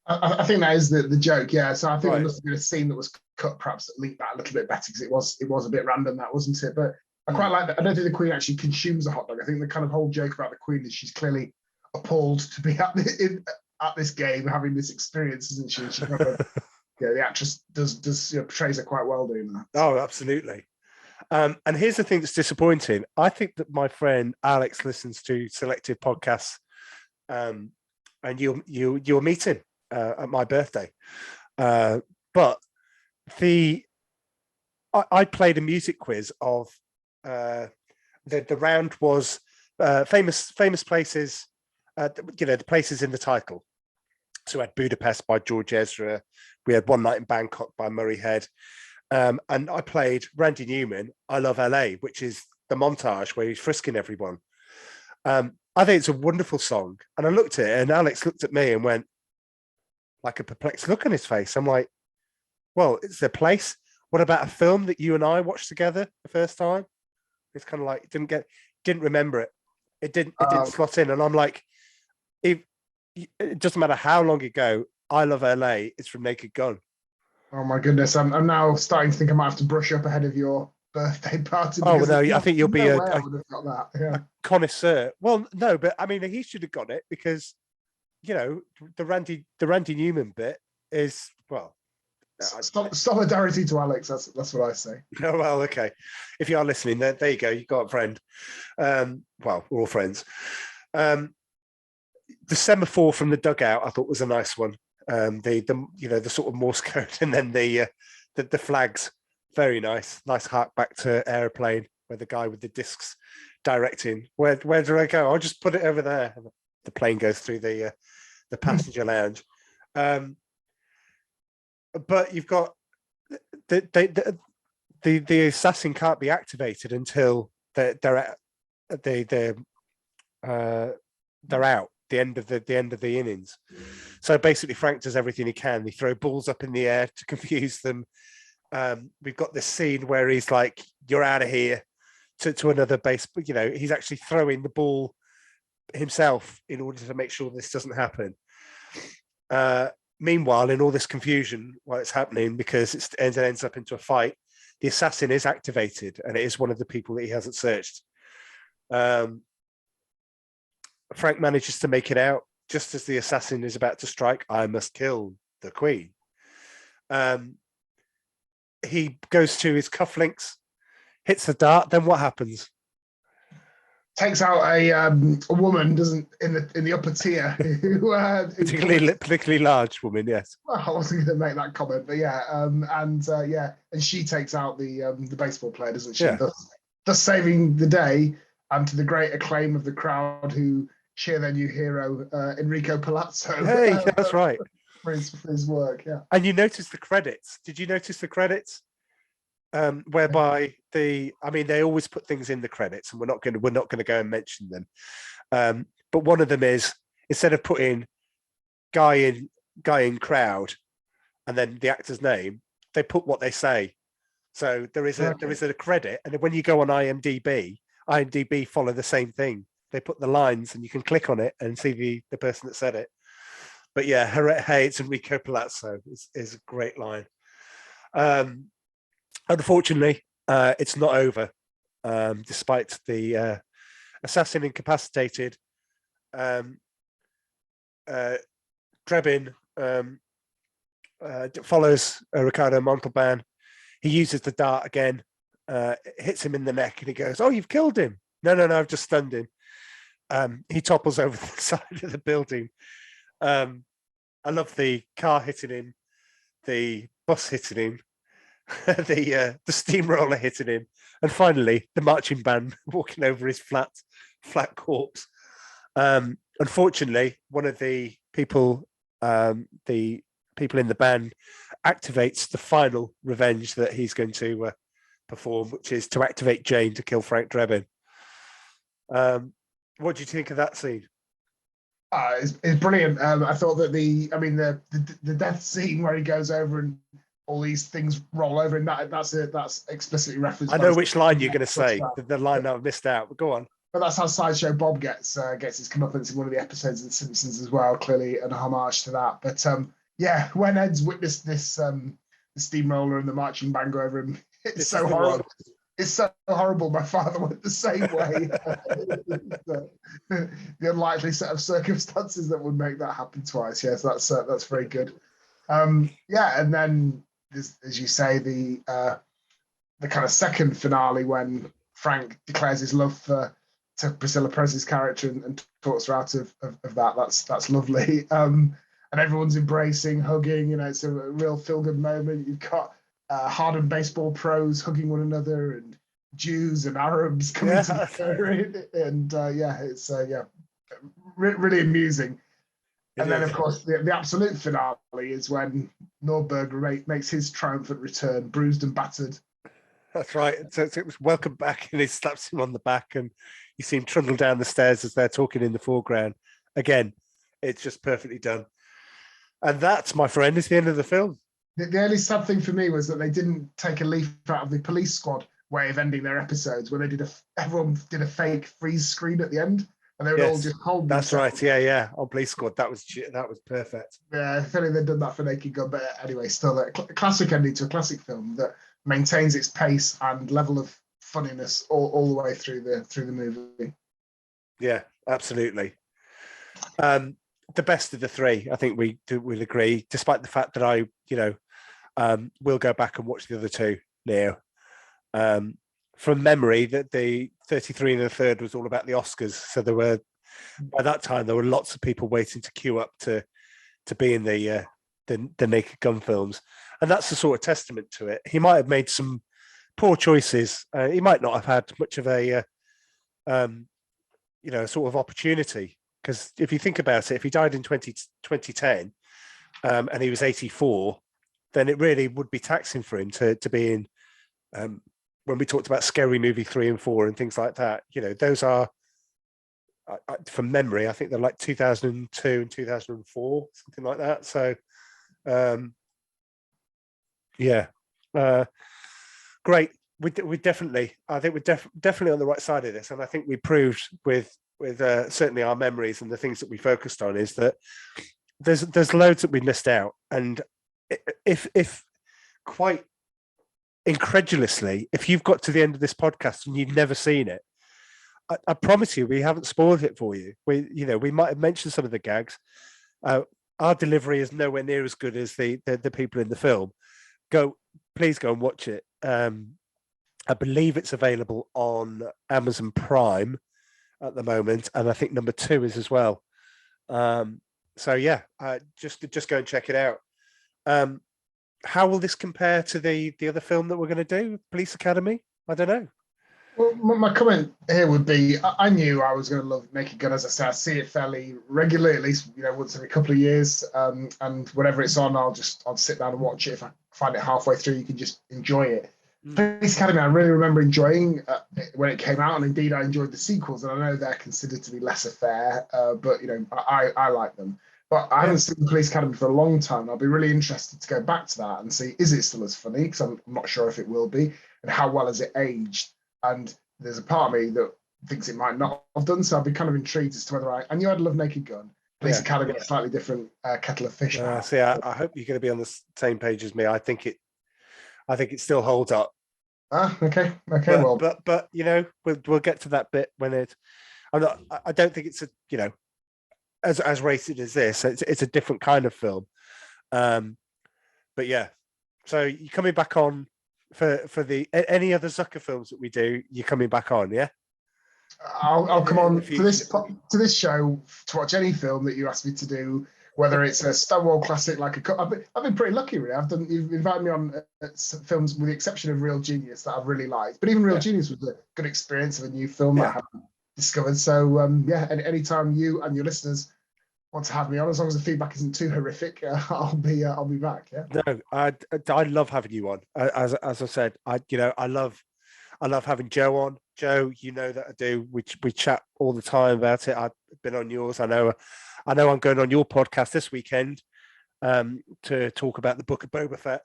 I think that is the joke, yeah. So I think Right. there must have been a scene that was cut, perhaps that leaked that a little bit better because it was a bit random, that wasn't it? But I quite like that. I don't think the Queen actually consumes a hot dog. I think the kind of whole joke about the Queen is she's clearly appalled to be at this game, having this experience, isn't she? She kind of, yeah, the actress does portrays her quite well doing that. Oh, absolutely. And here's the thing that's disappointing. I think that my friend Alex listens to selective podcasts, and you'll meet him at my birthday. But I played a music quiz of the round was famous places, the places in the title. So we had Budapest by George Ezra. We had One Night in Bangkok by Murray Head. And I played Randy Newman, I Love LA, which is the montage where he's frisking everyone. I think it's a wonderful song. And I looked at it, and Alex looked at me and went, like a perplexed look on his face. I'm like, well, it's a place. What about a film that you and I watched together the first time? It's kind of like didn't remember it. It didn't slot in. And I'm like, it doesn't matter how long ago, I Love LA is from Naked Gun. Oh my goodness, I'm now starting to think I might have to brush up ahead of your birthday party. Oh no, I think you'll be I would have got that. Yeah. a connoisseur. Well, no, but I mean, he should have got it because, the Randy Newman bit is, well, Solidarity to Alex. That's what I say. oh, well, okay. If you are listening, there you go. You've got a friend. Well, we're all friends. The semaphore from the dugout, I thought was a nice one. The sort of Morse code, and then the flags, very nice hark back to Aeroplane, where the guy with the discs directing, where do I go? I'll just put it over there. The plane goes through the passenger lounge. But you've got the assassin can't be activated until they're out. The end of the innings. So basically Frank does everything he can. They throw balls up in the air to confuse them. We've got this scene where he's like, you're out of here, to another base, but he's actually throwing the ball himself in order to make sure this doesn't happen. Meanwhile, in all this confusion while it's happening, because it ends up into a fight, the assassin is activated, and it is one of the people that he hasn't searched. Frank manages to make it out just as the assassin is about to strike. I must kill the Queen. He goes to his cufflinks, hits the dart. Then what happens? Takes out a woman, doesn't in the upper tier, who particularly large woman. Yes. Well, I wasn't going to make that comment, but yeah, and she takes out the baseball player, doesn't she? Yeah. Thus saving the day, and to the great acclaim of the crowd who cheer their new hero, Enrico Palazzo. Hey, that's right. For his work, yeah. And you notice the credits. Did you notice the credits? Whereby they always put things in the credits, and we're not going to go and mention them. But one of them is, instead of putting guy in crowd and then the actor's name, they put what they say. So there is a credit, and when you go on IMDb follow the same thing. They put the lines, and you can click on it and see the person that said it. But yeah, hey, it's Enrico Palazzo is a great line. Unfortunately, it's not over. Despite the assassin incapacitated, Drebin follows Ricardo Montalban. He uses the dart again, hits him in the neck, and he goes, "Oh, you've killed him." No, I've just stunned him. He topples over the side of the building. I love the car hitting him, the bus hitting him, the steamroller hitting him, and finally the marching band walking over his flat corpse. Unfortunately, one of the people in the band activates the final revenge that he's going to perform, which is to activate Jane to kill Frank Drebin. What do you think of that scene? It's brilliant. I thought that the death scene where he goes over and all these things roll over, and that's explicitly referenced. I know which line you're going to say. That. The line that I've missed out. But go on. But that's how Sideshow Bob gets his comeuppance in one of the episodes of The Simpsons as well. Clearly, an homage to that. But yeah, when Ed's witnessed this the steamroller and the marching band go over him, it's so horrible. It's so horrible. My father went the same way. The unlikely set of circumstances that would make that happen twice. Yes, that's very good. Yeah, and then as you say, the kind of second finale when Frank declares his love to Priscilla Presley's character and talks her out of that. That's lovely. And everyone's embracing, hugging. You know, it's a real feel-good moment. You've got hardened baseball pros hugging one another, and Jews and Arabs coming together, and it's really amusing. And then, of course, the absolute finale is when Nordberg makes his triumphant return, bruised and battered. That's right. So it was welcome back, and he slaps him on the back, and you see him trundle down the stairs as they're talking in the foreground. Again, it's just perfectly done. And that, my friend, is the end of the film. The only sad thing for me was that they didn't take a leaf out of the Police Squad way of ending their episodes, where everyone did a fake freeze screen at the end, and they would all just hold. That's right. Yeah. On Police Squad, that was perfect. Yeah, I feel like they've done that for Naked Gun, but anyway, still a classic ending to a classic film that maintains its pace and level of funniness all the way through the movie. Yeah, absolutely. The best of the three, I think we'll agree, despite the fact that I, will go back and watch the other two now. From memory, that the 33 and the third was all about the Oscars. So by that time, there were lots of people waiting to queue up to be in the Naked Gun films. And that's the sort of testament to it. He might have made some poor choices. He might not have had much of a, sort of opportunity. Because if you think about it, if he died in 2010 and he was 84, then it really would be taxing for him to be in, when we talked about Scary Movie 3 and 4 and things like that. Those are, from memory, I think they're like 2002 and 2004, something like that. So, great. We definitely, I think we're definitely on the right side of this. And I think we proved with certainly our memories and the things that we focused on is that there's loads that we missed out. And if quite incredulously, if you've got to the end of this podcast and you've never seen it, I promise you, we haven't spoiled it for you. We might have mentioned some of the gags. Our delivery is nowhere near as good as the people in the film. Please go and watch it. I believe it's available on Amazon Prime at the moment, and I think number 2 is as well. Just go and check it out. How will this compare to the other film that we're going to do, Police Academy? I don't know. Well, my comment here would be, I knew I was going to love Naked Gun. As I say, I see it fairly regularly, at least once every couple of years. And whenever it's on, I'll sit down and watch it. If I find it halfway through, you can just enjoy it. Police Academy, I really remember enjoying when it came out, and indeed I enjoyed the sequels. And I know they're considered to be lesser fair, but I like them. But I haven't seen Police Academy for a long time. I'll be really interested to go back to that and see, is it still as funny? Because I'm not sure if it will be, and how well has it aged? And there's a part of me that thinks it might not have done. So I'd be kind of intrigued as to whether I knew I'd love Naked Gun. Police Academy, a slightly different kettle of fish. I hope you're going to be on the same page as me. I think it still holds up. Okay. But we'll get to that bit when it. I don't think it's as rated as this. It's a different kind of film. But yeah. So you're coming back on for any other Zucker films that we do. You're coming back on, yeah. I'll come on to this show to watch any film that you ask me to do. Whether it's a Stonewall classic like I've been pretty lucky, really. You've invited me on films with the exception of Real Genius that I've really liked. But even Real Genius was a good experience of a new film that I haven't discovered. So anytime you and your listeners want to have me on, as long as the feedback isn't too horrific, I'll be back. Yeah. No, I love having you on. As I said, I I love having Joe on. Joe, you know that I do. We chat all the time about it. I've been on yours. I know I'm going on your podcast this weekend to talk about the Book of Boba Fett.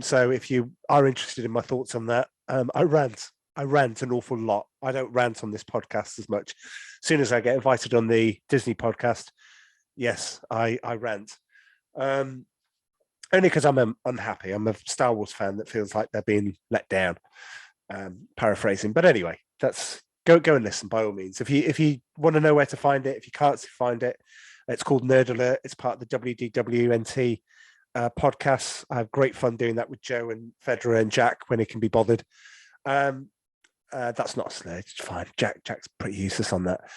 So if you are interested in my thoughts on that, I rant an awful lot. I don't rant on this podcast as much. As soon as I get invited on the Disney podcast, yes, I rant. Only because I'm unhappy. I'm a Star Wars fan that feels like they're being let down. Paraphrasing, but anyway, that's go and listen by all means. If you want to know where to find it, if you can't find it, it's called Nerd Alert. It's part of the WDWNT podcasts. I have great fun doing that with Joe and Federer and Jack when he can be bothered. That's not a slur. It's fine. Jack's pretty useless on that.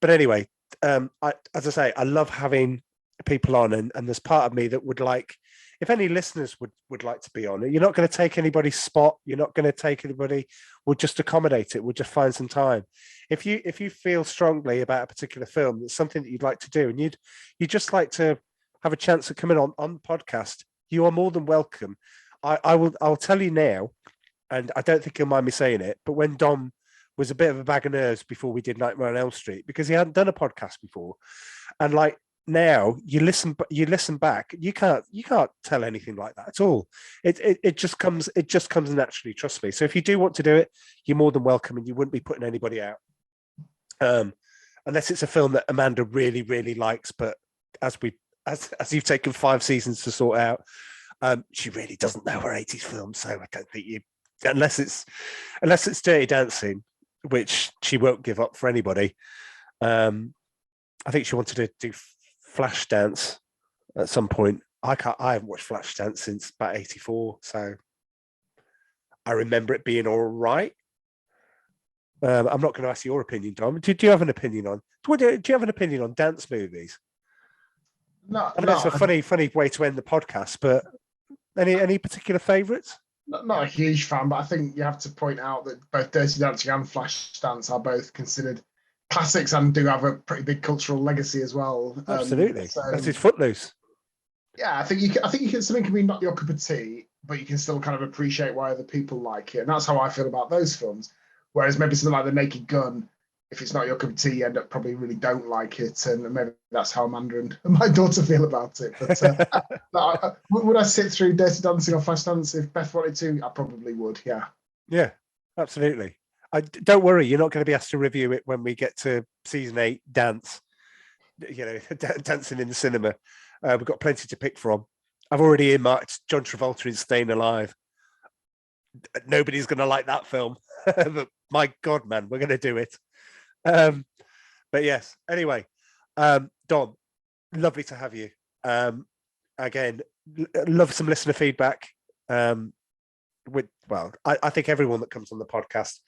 But anyway, as I say, I love having people on, and there's part of me that would like, if any listeners would like to be on it. You're not going to take anybody's spot. You're not going to take anybody. We'll just accommodate it. We'll just find some time. If you feel strongly about a particular film, it's something that you'd like to do, and you'd just like to have a chance of coming on the podcast, you are more than welcome. I'll tell you now, and I don't think you'll mind me saying it, but when Dom was a bit of a bag of nerves before we did Nightmare on Elm Street, because he hadn't done a podcast before, and like now you listen back, you can't tell anything like that at all. It just comes naturally. Trust me. So if you do want to do it, you're more than welcome, and you wouldn't be putting anybody out, unless it's a film that Amanda really really likes. But as you've taken 5 seasons to sort out, she really doesn't know her 80s films, so I don't think you, unless it's Dirty Dancing, which she won't give up for anybody. I think she wanted to do Flashdance at some point. I haven't watched Flashdance since about 84, so I remember it being all right. I'm not going to ask your opinion, Dom. Do you have an opinion on? Do you have an opinion on dance movies? No, I know it's a funny way to end the podcast, but any particular favourites? Not a huge fan, but I think you have to point out that both Dirty Dancing and Flashdance are both considered classics and do have a pretty big cultural legacy as well. Absolutely, So, that's his Footloose. Yeah, I think something can be not your cup of tea, but you can still kind of appreciate why other people like it, and that's how I feel about those films. Whereas maybe something like The Naked Gun, if it's not your cup of tea, you end up probably really don't like it, and maybe that's how Amanda and my daughter feel about it. But would I sit through Dirty Dancing or Flashdance if Beth wanted to? I probably would. Yeah, absolutely. Don't worry, you're not going to be asked to review it when we get to season 8, Dance. Dancing in the cinema. We've got plenty to pick from. I've already earmarked John Travolta in Staying Alive. Nobody's going to like that film, but my God, man, we're going to do it. But yes, anyway, Dom, lovely to have you. Again, love some listener feedback. I think everyone that comes on the podcast,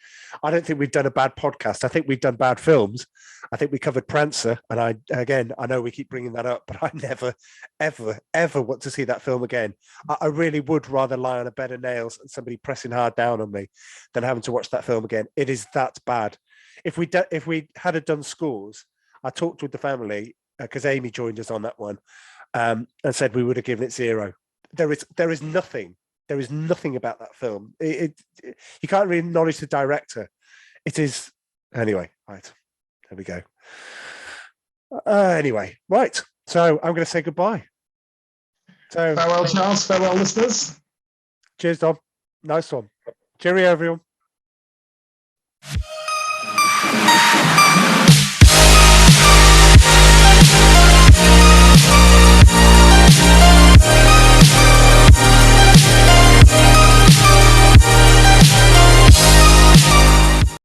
I don't think we've done a bad podcast. I think we've done bad films. I think we covered Prancer, and I know we keep bringing that up, but I never, ever want to see that film again. I really would rather lie on a bed of nails and somebody pressing hard down on me than having to watch that film again. It is that bad. If we had done Scores, I talked with the family because Amy joined us on that one, and said we would have given it 0. There is nothing. There is nothing about that film. You can't really acknowledge the director. It is anyway. Right, there we go. Anyway, right. So I'm going to say goodbye. So Farewell, Charles. Farewell, listeners. Cheers, Dom. Nice one. Cheerio, everyone.